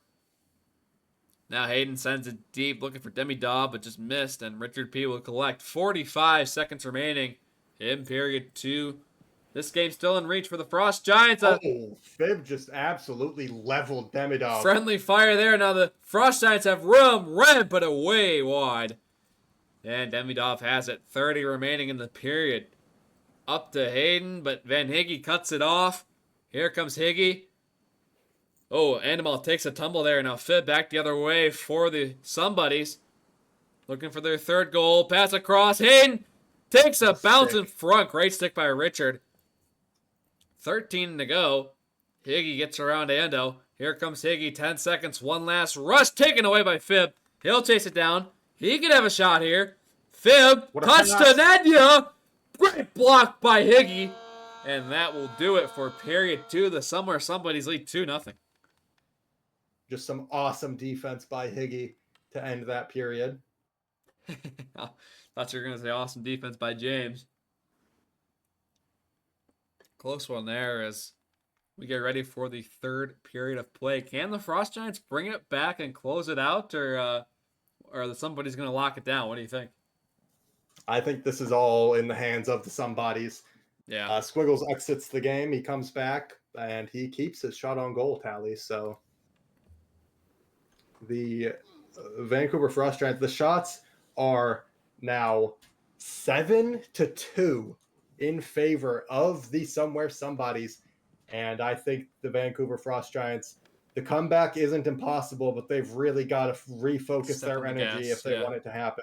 Now Hayden sends it deep, looking for Demidov, but just missed. And Richard P will collect. 45 seconds remaining in period 2. This game's still in reach for the Frost Giants. Fib just absolutely leveled Demidov. Friendly fire there. Now the Frost Giants have room. Red, but way wide. And Demidov has it. 30 remaining in the period. Up to Hayden, but Van Higgy cuts it off. Here comes Higgy. Oh, Animal takes a tumble there. Now Fib back the other way for the somebodies. Looking for their third goal. Pass across. Hayden takes a bounce in front. Great stick by Richard. 13 to go. Higgy gets around Ando. Here comes Higgy. 10 seconds. One last rush taken away by Fib. He'll chase it down. He could have a shot here. Fib. Touch to Nedia. Great block by Higgy. And that will do it for period 2. The somebody's lead 2-0. Just some awesome defense by Higgy to end that period. Thought you were going to say awesome defense by James. Close one there as we get ready for the third period of play. Can the Frost Giants bring it back and close it out, or somebody's going to lock it down? What do you think? I think this is all in the hands of the somebodies. Yeah. Squiggles exits the game. He comes back and he keeps his shot on goal tally. So the Vancouver Frost Giants, the shots are now 7-2 in favor of the Somewhere Somebodies. And I think the Vancouver Frost Giants, the comeback isn't impossible, but they've really got to refocus Step their on the energy gas, if they yeah. want it to happen.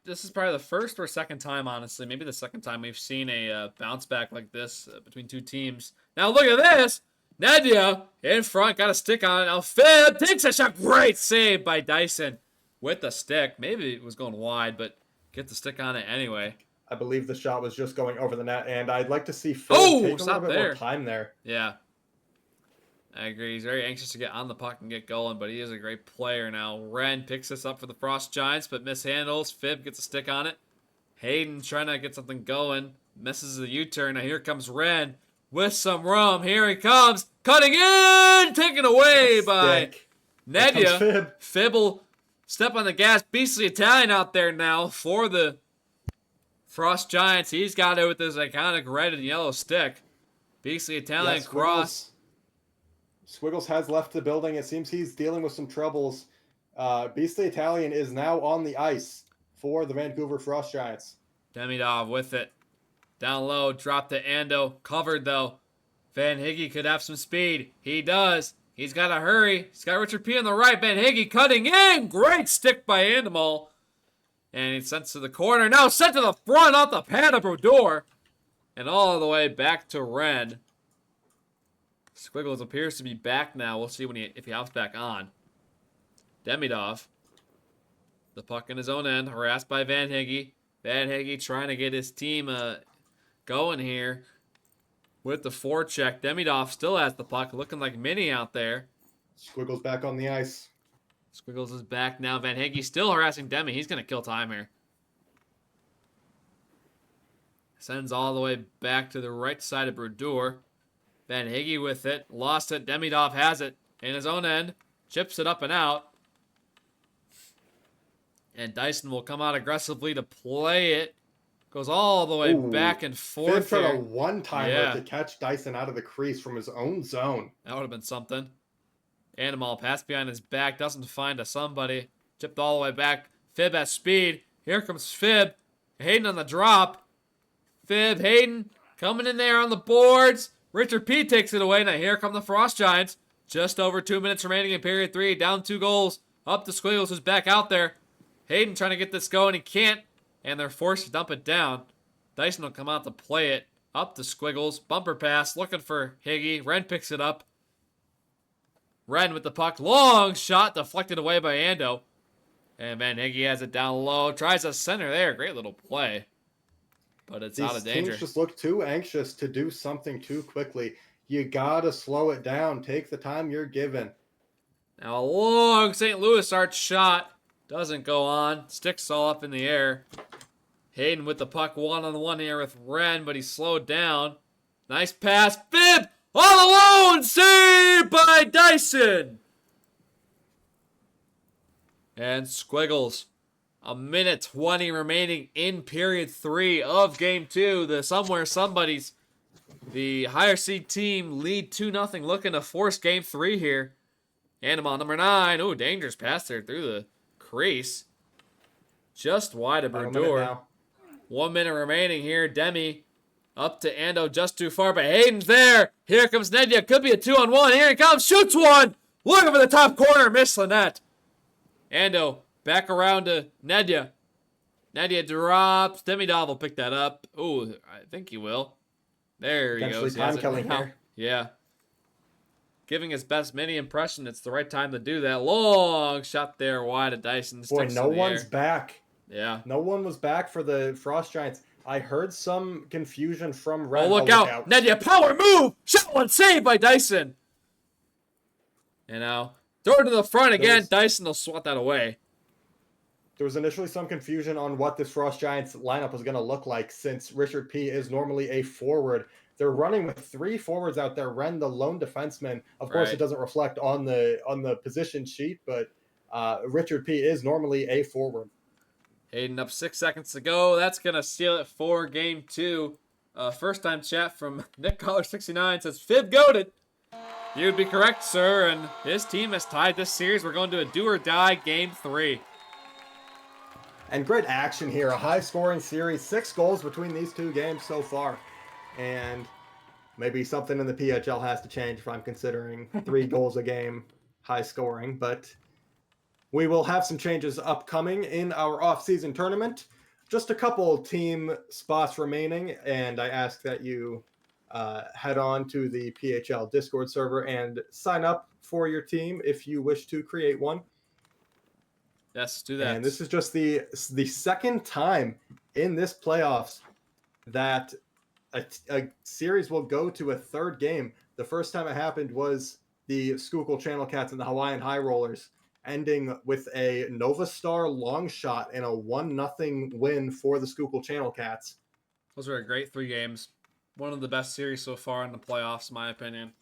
This is probably the first or second time, honestly, maybe the second time we've seen a bounce back like this between two teams. Now look at this. Nadia in front, got a stick on it. Now Fib takes a shot. Great save by Dyson with the stick. Maybe it was going wide, but get the stick on it anyway. I believe the shot was just going over the net, and I'd like to see Phil Oh, take a little stop bit there. more time there. Yeah. I agree. He's very anxious to get on the puck and get going, but he is a great player now. Ren picks this up for the Frost Giants, but mishandles. Fib gets a stick on it. Hayden trying to get something going. Misses the U-turn. Now here comes Ren with some rum. Here he comes. Cutting in! Taken away by Stick. Here comes Nadia. Fib. Fib will step on the gas. Beastly Italian out there now for the Frost Giants. He's got it with his iconic red and yellow stick. Beastly Italian Yeah, cross. Squiggles has left the building. It seems he's dealing with some troubles. Beastly Italian is now on the ice for the Vancouver Frost Giants. Demidov with it. Down low, drop to Ando. Covered though. Van Higgy could have some speed. He does. He's got to hurry. He's got Richard P on the right. Van Higgy cutting in. Great stick by Andimal. And he's sent to the corner. Now sent to the front off the pad of Brodeur. And all the way back to Ren. Squiggles appears to be back now. We'll see if he hops back on. Demidov. The puck in his own end. Harassed by Van Higgy. Van Higgy trying to get his team going here with the forecheck. Demidov still has the puck. Looking like Mini out there. Squiggles back on the ice. Squiggles is back now. Van Higgy still harassing Demi. He's going to kill time here. Sends all the way back to the right side of Brodeur. Van Higgy with it. Lost it. Demidov has it in his own end. Chips it up and out. And Dyson will come out aggressively to play it. Goes all the way Ooh. back and Fib forth tried a here. one-timer Yeah. to catch Dyson out of the crease from his own zone. That would have been something. Animal pass behind his back. Doesn't find a somebody. Chipped all the way back. Fib has speed. Here comes Fib. Hayden on the drop. Fib, Hayden coming in there on the boards. Richard P takes it away. Now here come the Frost Giants. Just over 2 minutes remaining in period 3. Down 2 goals. Up to Squiggles, who's back out there. Hayden trying to get this going. He can't. And they're forced to dump it down. Dyson will come out to play it. Up to Squiggles. Bumper pass. Looking for Higgy. Ren picks it up. Ren with the puck. Long shot. Deflected away by Ando. And Van Higgy has it down low. Tries a center there. Great little play. But it's out of These danger. teams just look too anxious to do something too quickly. You gotta slow it down. Take the time you're given. Now a long St. Louis arch shot. Doesn't go on. Sticks all up in the air. Hayden with the puck one-on-one here with Ren, but he's slowed down. Nice pass. Fib all alone. Saved by Dyson. And Squiggles. 1:20 remaining in period 3 of game 2. The Somewhere Somebodies, the higher seed team, lead 2-0, looking to force game 3 here. Animal number 9. Ooh, dangerous pass there through the crease. Just wide of Final minute Brodeur. now. 1 minute remaining here. Demi up to Ando just too far, but Hayden's there. Here comes Nadia. Could be a 2-on-1. Here he comes. Shoots one. Looking for the top corner. Miss the net. Ando back around to Nadia. Nadia drops. Demidov will pick that up. Ooh, I think he will. There he Potentially goes. He has time it killing now. here. Yeah. Giving his best mini impression. It's the right time to do that. Long shot there wide of Dyson. Boy, Sticks no in the one's air. back. Yeah. No one was back for the Frost Giants. I heard some confusion from Ren. Oh, look out. Nadia, power move. Shot one saved by Dyson. And now, throw it to the front again. Dyson will swat that away. There was initially some confusion on what this Frost Giants lineup was going to look like since Richard P is normally a forward. They're running with 3 forwards out there. Ren, the lone defenseman. Of course, Right. it doesn't reflect on the position sheet, but Richard P is normally a forward. Hayden up 6 seconds to go. That's going to seal it for game 2. First time chat from Nick Collar 69 says, Fib goated. You would be correct, sir, and his team has tied this series. We're going to a do or die game 3. And great action here. A high-scoring series. 6 goals between these two games so far. And maybe something in the PHL has to change if I'm considering 3 goals a game high-scoring. But we will have some changes upcoming in our off-season tournament. Just a couple team spots remaining, and I ask that you head on to the PHL Discord server and sign up for your team if you wish to create one. Yes, do that. And this is just the second time in this playoffs that a series will go to a third game. The first time it happened was the Schuylkill Channel Cats and the Hawaiian High Rollers, ending with a Nova Star long shot and a 1-0 win for the Schuylkill Channel Cats. Those were a great 3 games. One of the best series so far in the playoffs, in my opinion.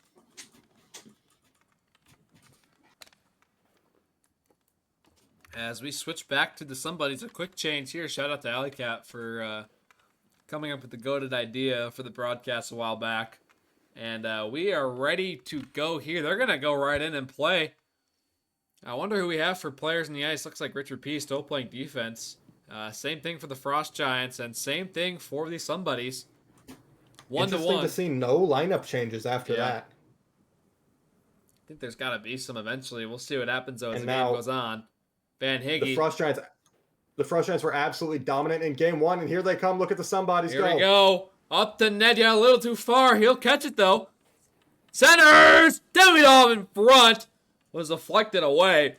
As we switch back to the somebodies, a quick change here. Shout out to Alley Cat for coming up with the goated idea for the broadcast a while back. And we are ready to go here. They're going to go right in and play. I wonder who we have for players in the ice. Looks like Richard P. still playing defense. Same thing for the Frost Giants, and same thing for the somebodies. 1-1. Interesting to see no lineup changes after that. I think there's got to be some eventually. We'll see what happens though as And the game now, goes on. Van Higgy. The Frost Giants were absolutely dominant in game 1, and here they come. Look at the somebodies Here go. we go. Up to Nedya, a little too far. He'll catch it though. Centers! Demidov in front. Was deflected away.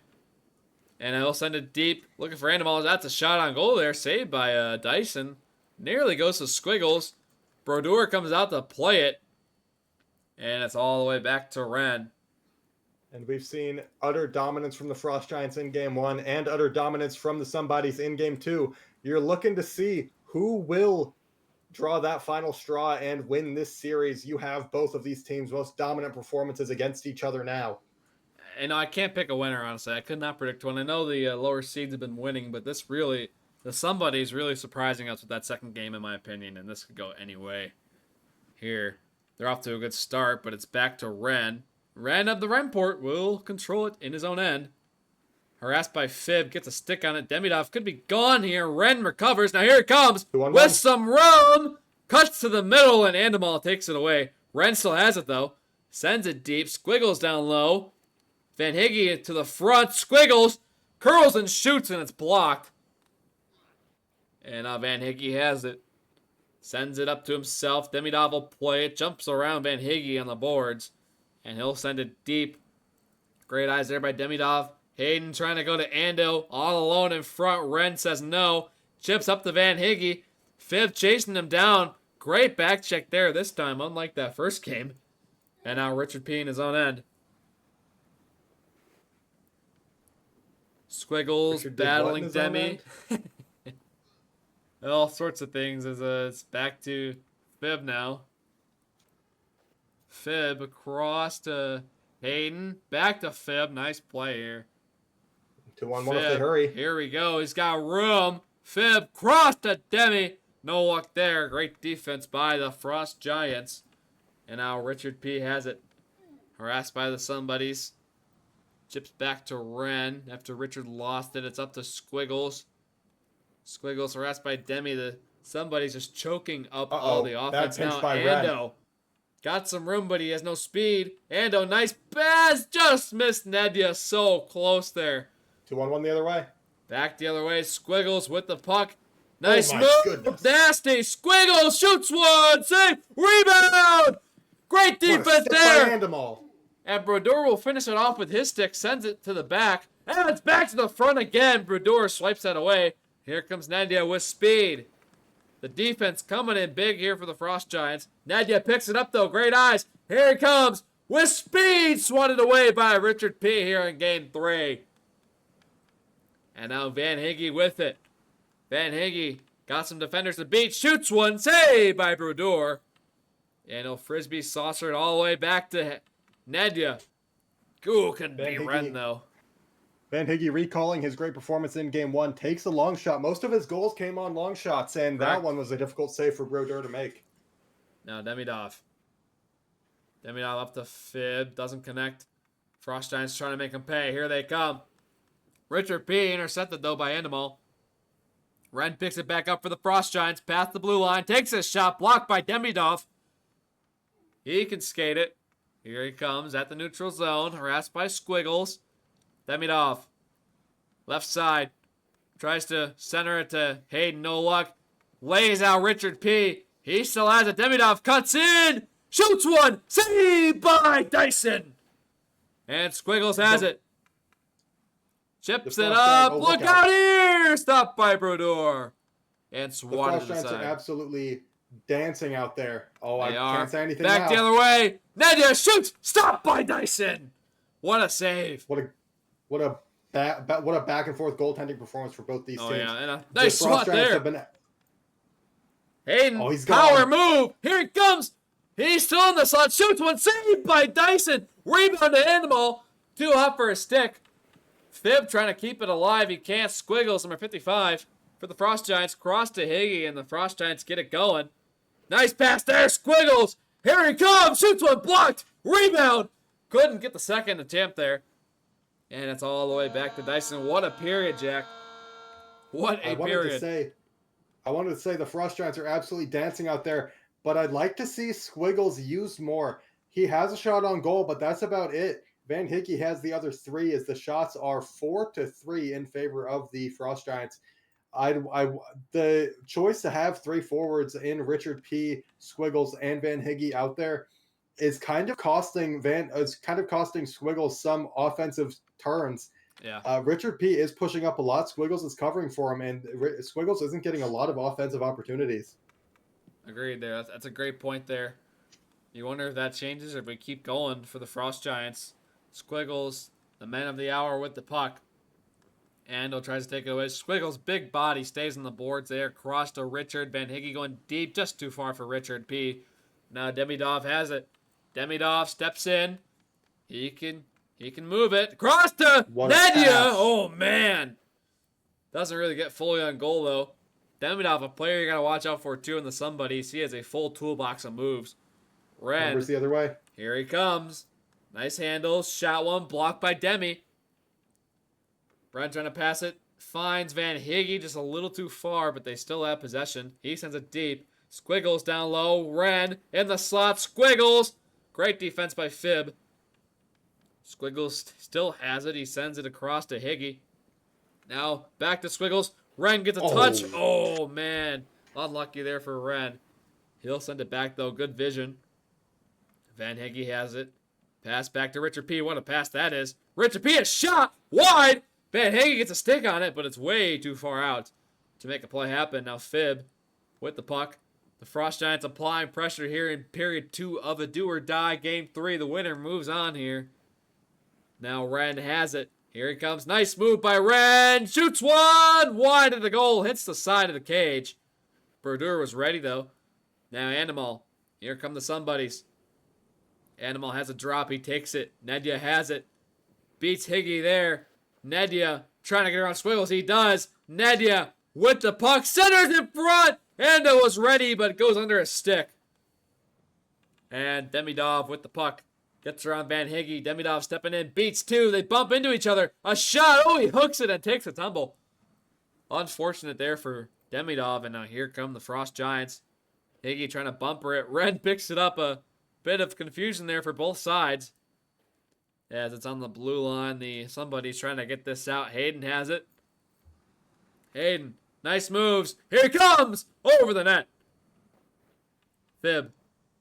And he'll send it deep. Looking for Animals. That's a shot on goal there. Saved by Dyson. Nearly goes to Squiggles. Brodeur comes out to play it. And it's all the way back to Ren. And we've seen utter dominance from the Frost Giants in game 1 and utter dominance from the somebodies in game 2. You're looking to see who will draw that final straw and win this series. You have both of these teams' most dominant performances against each other now. You know, I can't pick a winner, honestly. I could not predict one. I know the lower seeds have been winning, but this really, the somebody's really surprising us with that second game, in my opinion, and this could go any way. Here, they're off to a good start, but it's back to Ren. Ren of the Renport will control it in his own end. Harassed by Fib, gets a stick on it. Demidov could be gone here. Ren recovers. Now here it comes with some room. Cuts to the middle, and Andamal takes it away. Ren still has it, though. Sends it deep. Squiggles down low. Van Higgy to the front. Squiggles curls and shoots, and it's blocked. And now Van Higgy has it. Sends it up to himself. Demidov will play it. Jumps around Van Higgy on the boards. And he'll send it deep. Great eyes there by Demidov. Hayden trying to go to Ando. All alone in front. Ren says no. Chips up to Van Higgy. Fib chasing him down. Great back check there this time, unlike that first game. And now Richard P. in his own end. Squiggles battling Demi. All sorts of things as it's back to Fib now. Fib across to Hayden. Back to Fib. Nice play here. 2-1-1 if they hurry. Here we go. He's got room. Fib cross to Demi. No luck there. Great defense by the Frost Giants. And now Richard P. has it. Harassed by the somebodies. Chips back to Ren after Richard lost it. It's up to Squiggles. Squiggles harassed by Demi. The somebody's just choking up all the offense now. Ando got some room, but he has no speed. Ando, nice pass. Just missed Nedya. So close there. 2-1-1 the other way. Back the other way. Squiggles with the puck. Nice move. Goodness. Nasty. Squiggles shoots one. Save. Rebound. Great defense there. And Brodeur will finish it off with his stick. Sends it to the back. And it's back to the front again. Brodeur swipes that away. Here comes Nedya with speed. The defense coming in big here for the Frost Giants. Nedya picks it up, though. Great eyes. Here he comes with speed. Swatted away by Richard P. here in Game 3. And now Van Higgy with it. Van Higgy got some defenders to beat. Shoots one. Saved by Brodeur. And he'll frisbee saucer it all the way back to Nedya. Ooh, couldn't be Ren, though. Van Higgy recalling his great performance in Game 1, takes a long shot. Most of his goals came on long shots, and that one was a difficult save for Brodeur to make. Now Demidov. Demidov up to Fib. Doesn't connect. Frost Giants trying to make him pay. Here they come. Richard P. intercepted, though, by Endemol. Ren picks it back up for the Frost Giants. Past the blue line. Takes a shot. Blocked by Demidov. He can skate it. Here he comes at the neutral zone. Harassed by Squiggles. Demidov. Left side. Tries to center it to Hayden. No luck. Lays out Richard P. He still has it. Demidov cuts in. Shoots one. Saved by Dyson. And Squiggles has it. Chips it up. Oh, look out here. Stopped by Brodeur. And The swatted Frost to the Giants are side. absolutely dancing out there. Oh, I They are. can't say anything Back now. the other way. Nadia shoots. Stopped by Dyson. What a save. What a back and forth goaltending performance for both these Oh, teams. yeah. And a The nice Frost swat Giants there. have been- Hayden, Oh, he's power gone. move. Here it comes. He's still in the slot. Shoots one. Saved by Dyson. Rebound to Animal. 2 up for a stick. Fib trying to keep it alive. He can't. Squiggles, number 55. For the Frost Giants. Cross to Higgy, and the Frost Giants get it going. Nice pass there. Squiggles. Here he comes. Shoots one. Blocked. Rebound. Couldn't get the second attempt there. And it's all the way back to Dyson. What a period, Jack. What a period. I wanted to say the Frost Giants are absolutely dancing out there, but I'd like to see Squiggles used more. He has a shot on goal, but that's about it. Van Hickey has the other 3 as the shots are 4-3 in favor of the Frost Giants. The choice to have 3 forwards in Richard P., Squiggles, and Van Hickey out there is kind of costing Squiggles some offensive turns. Yeah. Richard P. is pushing up a lot. Squiggles is covering for him, and Squiggles isn't getting a lot of offensive opportunities. Agreed there. That's a great point there. You wonder if that changes or if we keep going for the Frost Giants. Squiggles, the man of the hour with the puck. Ando tries to take it away. Squiggles' big body stays on the boards there. Cross to Richard. Van Hickey going deep, just too far for Richard P. Now Demidov has it. Demidov steps in. He can move it. Cross to What a Nadia. pass. Oh, man. Doesn't really get fully on goal, though. Demidov, a player you got to watch out for, too, in the Somebodies. He has a full toolbox of moves. Ren, Numbers the other way. here he comes. Nice handles. Shot one. Blocked by Demi. Ren trying to pass it. Finds Van Higgy just a little too far, but they still have possession. He sends it deep. Squiggles down low. Ren in the slot. Squiggles. Great defense by Fib. Squiggles still has it. He sends it across to Higgy. Now back to Squiggles. Ren gets a touch. Oh, man. Unlucky there for Ren. He'll send it back, though. Good vision. Van Higgy has it. Pass back to Richard P. What a pass that is. Richard P. a shot wide. Van Higgy gets a stick on it, but it's way too far out to make a play happen. Now Fib with the puck. The Frost Giants applying pressure here in period 2 of a do-or-die game 3. The winner moves on here. Now Ren has it. Here he comes. Nice move by Ren. Shoots one. Wide of the goal. Hits the side of the cage. Brodeur was ready, though. Now Animal. Here come the Somebodies. Animal has a drop. He takes it. Nedia has it. Beats Higgy there. Nedia trying to get around Squiggles. He does. Nedia with the puck. Centers in front. Endo was ready, but it goes under a stick. And Demidov with the puck. Gets around Van Higgy. Demidov stepping in. Beats 2. They bump into each other. A shot. Oh, he hooks it and takes a tumble. Unfortunate there for Demidov. And now here come the Frost Giants. Higgy trying to bumper it. Ren picks it up. A bit of confusion there for both sides. As it's on the blue line. Somebody's trying to get this out. Hayden has it. Hayden. Nice moves. Here he comes. Over the net. Fib.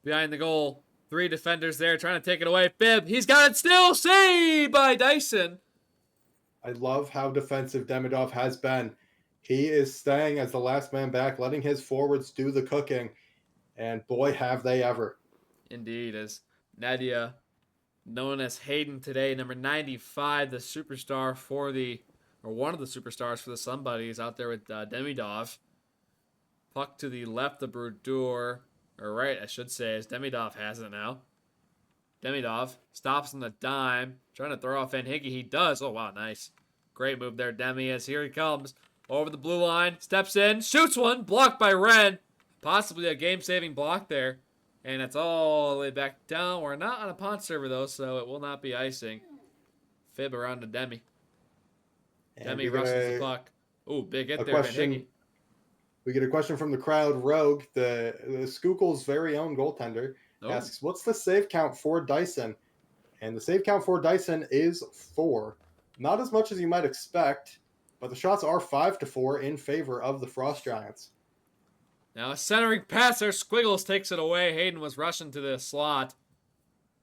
Behind the goal. 3 defenders there trying to take it away. Fib. He's got it still. Saved by Dyson. I love how defensive Demidov has been. He is staying as the last man back, letting his forwards do the cooking. And boy, have they ever. Indeed, as Nadia, known as Hayden today, number 95, the superstar one of the superstars for the Somebodies out there with Demidov. Puck to the left of Brodeur, or right, I should say, as Demidov has it now. Demidov stops on the dime, trying to throw off Van Higgy. He does. Oh, wow, nice. Great move there, Demi, as here he comes. Over the blue line, steps in, shoots one, blocked by Ren. Possibly a game-saving block there. And it's all the way back down. We're not on a pond server, though, so it will not be icing. Fib around to Demi. And Demi we get rushes the puck. Ooh, big hit a there, Van question. Higgy. We get a question from the crowd. Rogue, the Skookle's very own goaltender, Oh. asks, "What's the save count for Dyson?" And the save count for Dyson is 4. Not as much as you might expect, but the shots are 5-4 in favor of the Frost Giants. Now a centering pass there. Squiggles takes it away. Hayden was rushing to the slot.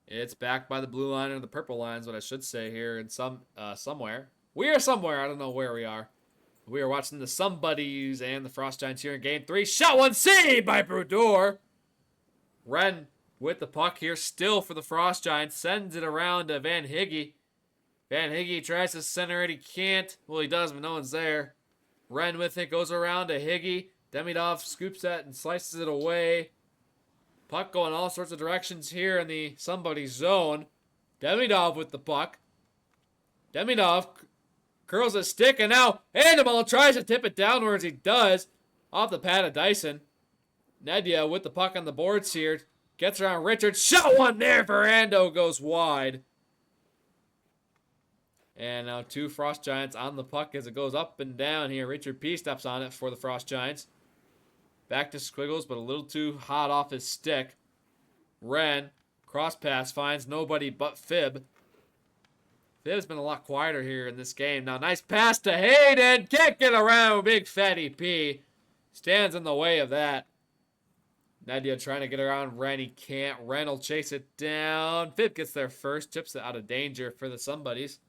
It's backed by the blue line or the purple line is what I should say here in somewhere. We are somewhere. I don't know where we are. We are watching the Somebodies and the Frost Giants here in Game 3. Shot one, saved by Brodeur. Ren with the puck here still for the Frost Giants. Sends it around to Van Higgy. Van Higgy tries to center it. He can't. Well, he does, but no one's there. Ren with it. Goes around to Higgy. Demidov scoops that and slices it away. Puck going all sorts of directions here in the Somebody zone. Demidov with the puck. Demidov curls his stick, and now Animal tries to tip it downwards. He does. Off the pad of Dyson. Nadia with the puck on the boards here. Gets around Richard. Shot one there. Verando goes wide. And now 2 Frost Giants on the puck as it goes up and down here. Richard P steps on it for the Frost Giants. Back to Squiggles, but a little too hot off his stick. Ren, cross pass, finds nobody but Fib. Fib's been a lot quieter here in this game. Now, nice pass to Hayden. Can't get around. Big fatty P. Stands in the way of that. Nadia trying to get around Ren. He can't. Ren will chase it down. Fib gets there first. Tips it out of danger for the Somebodies.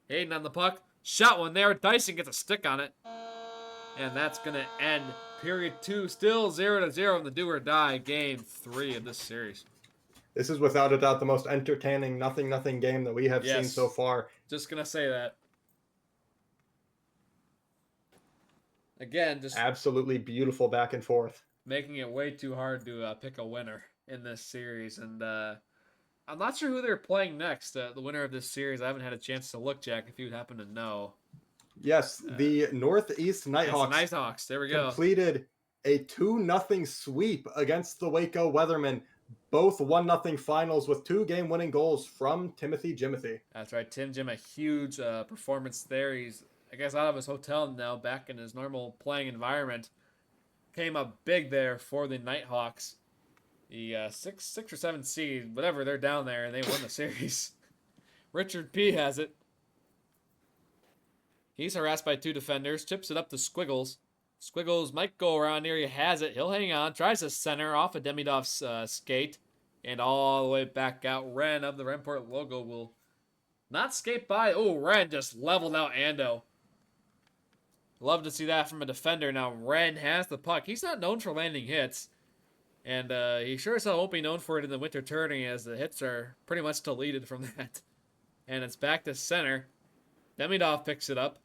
Hayden on the puck. Shot one there. Dyson gets a stick on it. And that's going to end period 2. Still 0-0 in the do or die game 3 of this series. This is without a doubt the most entertaining nothing game that we have seen so far. Just going to say that. Again, just absolutely beautiful back and forth. Making it way too hard to pick a winner in this series. And I'm not sure who they're playing next, the winner of this series. I haven't had a chance to look, Jack, if you'd happen to know. Yes, the Northeast Nighthawks. Nighthawks, there we go. Completed a 2-0 sweep against the Waco Weathermen. Both 1-0 finals with 2 game-winning goals from Timothy Jimothy. That's right, Tim Jim, a huge performance there. He's, I guess, out of his hotel now, back in his normal playing environment. Came up big there for the Nighthawks. The 6 or 7 seed, whatever, they're down there, and they won the series. Richard P has it. He's harassed by 2 defenders. Chips it up to Squiggles. Squiggles might go around here. He has it. He'll hang on. Tries to center off of Demidov's skate. And all the way back out. Ren of the Renport logo will not skate by. Oh, Ren just leveled out Ando. Love to see that from a defender. Now, Ren has the puck. He's not known for landing hits. And he sure as hell won't be known for it in the winter tourney, as the hits are pretty much deleted from that. And it's back to center. Demidov picks it up.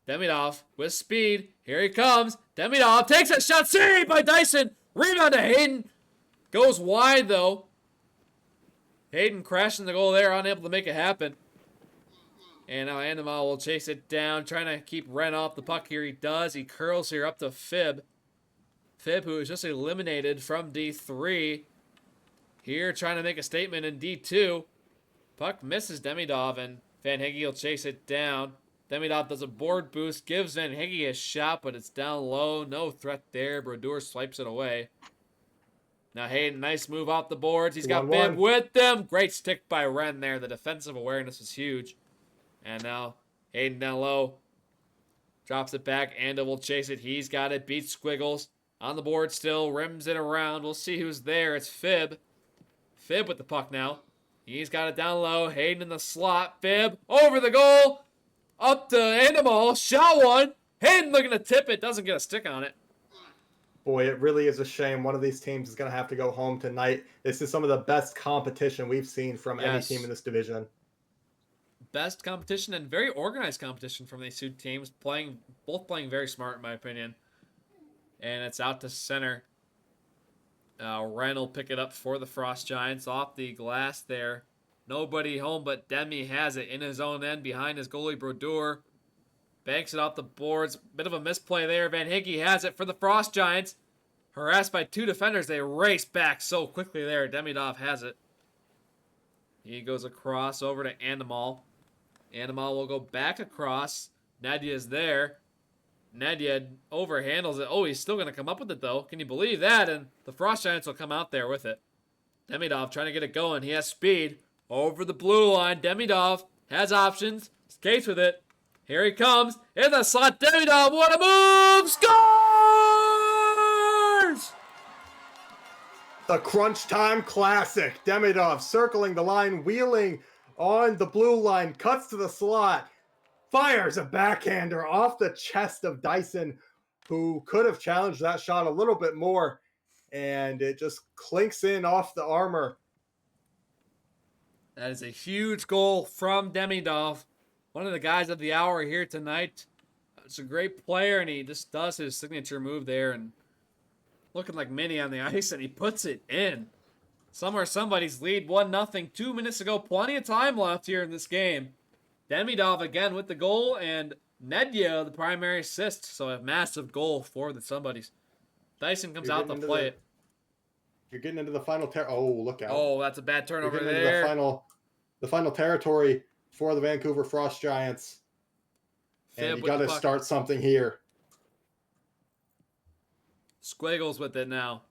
Demidov with speed. Here he comes. Demidov takes a shot. Saved by Dyson. Rebound to Hayden. Goes wide, though. Hayden crashing the goal there, unable to make it happen. And now Animal will chase it down, trying to keep Ren off the puck here. He does. He curls here up to Fib. Fib, who is just eliminated from D3. Here, trying to make a statement in D2. Puck misses Demidov, and Van Higgy will chase it down. Demidov does a board boost, gives Van Higgy a shot, but it's down low. No threat there. Brodeur swipes it away. Now Hayden, nice move off the boards. He's got Fib with them. Great stick by Ren there. The defensive awareness is huge. And now Hayden down low. Drops it back. Anda will chase it. He's got it. Beats Squiggles. On the board still. Rims it around. We'll see who's there. It's Fib. Fib with the puck now. He's got it down low. Hayden in the slot. Fib over the goal. Up to Animal. Shot one. Hayden looking to tip it. Doesn't get a stick on it. Boy, it really is a shame. One of these teams is going to have to go home tonight. This is some of the best competition we've seen from any team in this division. Best competition and very organized competition from these 2 teams. Both playing very smart, in my opinion. And it's out to center. Ren will pick it up for the Frost Giants off the glass there. Nobody home, but Demi has it in his own end behind his goalie Brodeur. Banks it off the boards. Bit of a misplay there. Van Higgy has it for the Frost Giants. Harassed by 2 defenders, they race back so quickly there. Demidov has it. He goes across over to Animal. Animal will go back across. Nadia's there. Nadia overhandles it. Oh, he's still going to come up with it, though. Can you believe that? And the Frost Giants will come out there with it. Demidov trying to get it going. He has speed. Over the blue line. Demidov has options. Skates with it. Here he comes. In the slot. Demidov, what a move! Scores! The crunch time classic. Demidov circling the line, wheeling on the blue line, cuts to the slot, fires a backhander off the chest of Dyson, who could have challenged that shot a little bit more, and it just clinks in off the armor. That is a huge goal from Demidov. One of the guys of the hour here tonight. It's a great player, and he just does his signature move there, and looking like Mini on the ice, and he puts it in. Somewhere somebody's lead 1-0 2 minutes ago. Plenty of time left here in this game. Demidov again with the goal, and Nedia the primary assist. So a massive goal for the somebodies. Dyson comes out to play it. You're getting into the final oh, look out. Oh, that's a bad turnover You're getting there. into the final territory for the Vancouver Frost Giants. Fib And you with got the to puck. start something here. Squiggles with it now.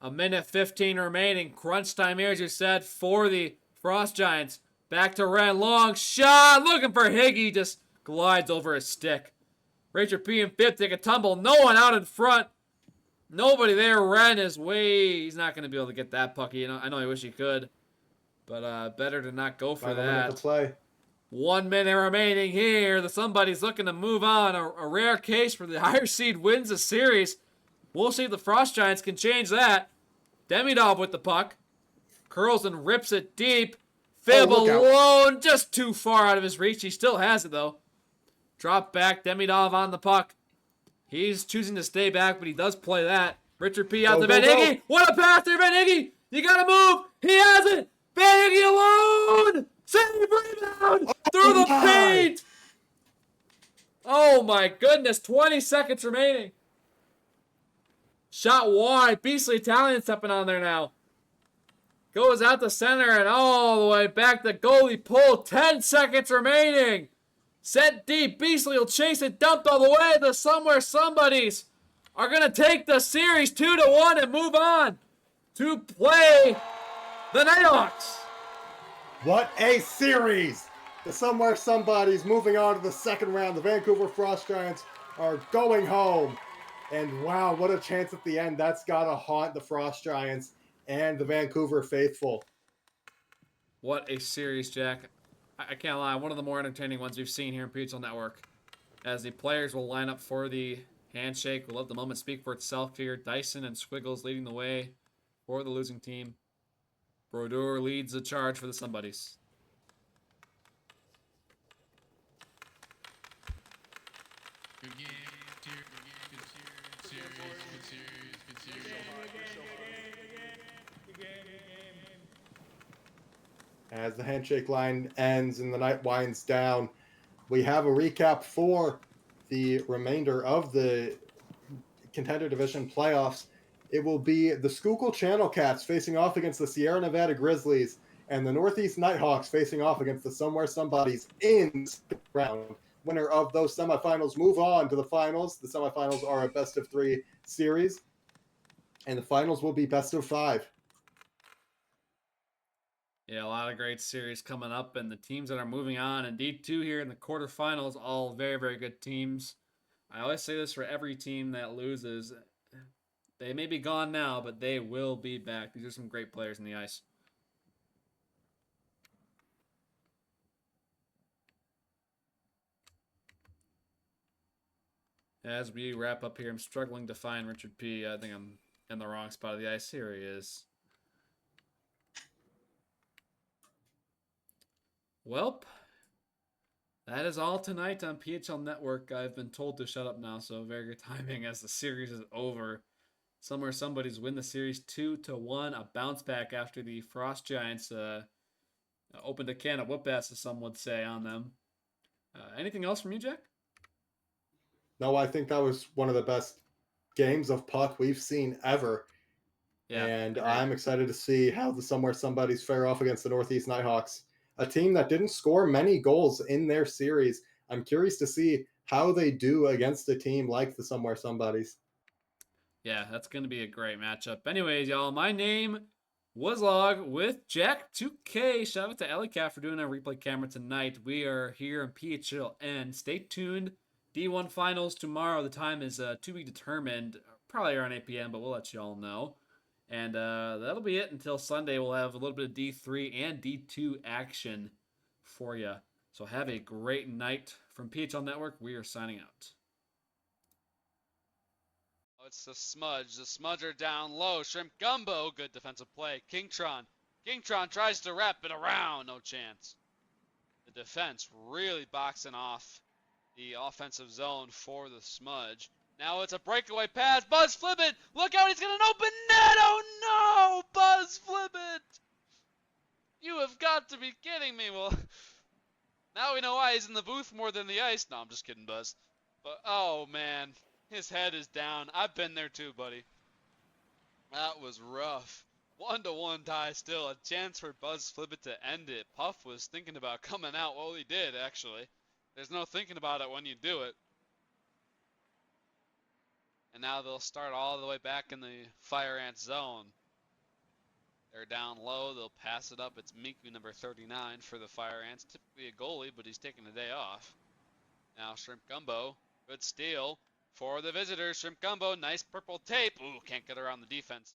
1:15 remaining. Crunch time here, as you said, for the Frost Giants. Back to Ren. Long shot. Looking for Higgy. Just glides over his stick. Richard P. and Fib take a tumble. No one out in front. Nobody there. Ren is way... He's not going to be able to get that puck. I know he wish he could. But better to not go for Final minute that. to play. 1 minute remaining here. Somebody's looking to move on. A rare case for the higher seed wins the series. We'll see if the Frost Giants can change that. Demidov with the puck. Curls and rips it deep. Fib look out. alone. Just too far out of his reach. He still has it, though. Drop back. Demidov on the puck. He's choosing to stay back, but he does play that. Richard P. out Go, to go, Van go. Higgy. What a pass there, Van Higgy. You got to move. He has it. Van Higgy alone. Save rebound. Through the my. paint. Oh, my goodness. 20 seconds remaining. Shot wide. Beastly Italian stepping on there now. Goes out the center and all the way back to goalie pull. 10 seconds remaining. Set deep. Beastly will chase it. Dumped all the way to somewhere. Somebody's are going to take the series 2-1 and move on to play the Nighthawks. What a series! The Somewhere Somebody's moving on to the second round. The Vancouver Frost Giants are going home. And wow, what a chance at the end. That's got to haunt the Frost Giants and the Vancouver faithful. What a series, Jack. I can't lie. One of the more entertaining ones we've seen here in PHL Network. As the players will line up for the handshake. We'll let the moment speak for itself here. Dyson and Squiggles leading the way for the losing team. Brodeur leads the charge for the Somebodies. Good game, good series, good series. As the handshake line ends and the night winds down, we have a recap for the remainder of the Contender Division playoffs. It will be the Schuylkill Channel Cats facing off against the Sierra Nevada Grizzlies and the Northeast Nighthawks facing off against the Somewhere Somebodies in the second round. Winner of those semifinals move on to the finals. The semifinals are a best-of-3 series, and the finals will be best-of-5. Yeah, a lot of great series coming up, and the teams that are moving on in D2 here in the quarterfinals, all very, very good teams. I always say this for every team that loses. They may be gone now, but they will be back. These are some great players in the ice. As we wrap up here, I'm struggling to find Richard P. I think I'm in the wrong spot of the ice. Here he is. Welp, that is all tonight on PHL Network. I've been told to shut up now, so very good timing as the series is over. Somewhere Somebody's win the series 2-1, a bounce back after the Frost Giants opened a can of whoop-ass, as some would say, on them. Anything else from you, Jack? No, I think that was one of the best games of puck we've seen ever. Yeah, And agreed. I'm excited to see how the Somewhere Somebodies fare off against the Northeast Nighthawks, a team that didn't score many goals in their series. I'm curious to see how they do against a team like the Somewhere Somebodies. Yeah, that's going to be a great matchup. Anyways, y'all, my name was Log with Jack2K. Shout out to Ellie for doing our replay camera tonight. We are here in PHLN. Stay tuned. D1 finals tomorrow. The time is to be determined. Probably around 8 p.m., but we'll let you all know. And that'll be it until Sunday. We'll have a little bit of D3 and D2 action for you. So have a great night. From PHL Network, we are signing out. Oh, it's the Smudge. The Smudge are down low. Shrimp Gumbo, good defensive play. Kingtron. Kingtron tries to wrap it around. No chance. The defense really boxing off the offensive zone for the Smudge. Now it's a breakaway pass. Buzz flip it. Look out, he's got an open net. Oh no! Buzz flip it. You have got to be kidding me. Well, now we know why he's in the booth more than the ice. No, I'm just kidding, Buzz. But, oh man. His head is down. I've been there too, buddy. That was rough. 1-1 tie still. A chance for Buzz Flibbit to end it. Puff was thinking about coming out. Well, he did, actually. There's no thinking about it when you do it. And now they'll start all the way back in the Fire Ant zone. They're down low. They'll pass it up. It's Miku, number 39, for the Fire Ants. Typically a goalie, but he's taking a day off. Now Shrimp Gumbo. Good steal. For the visitors, Shrimp Gumbo, nice purple tape. Ooh, can't get around the defense.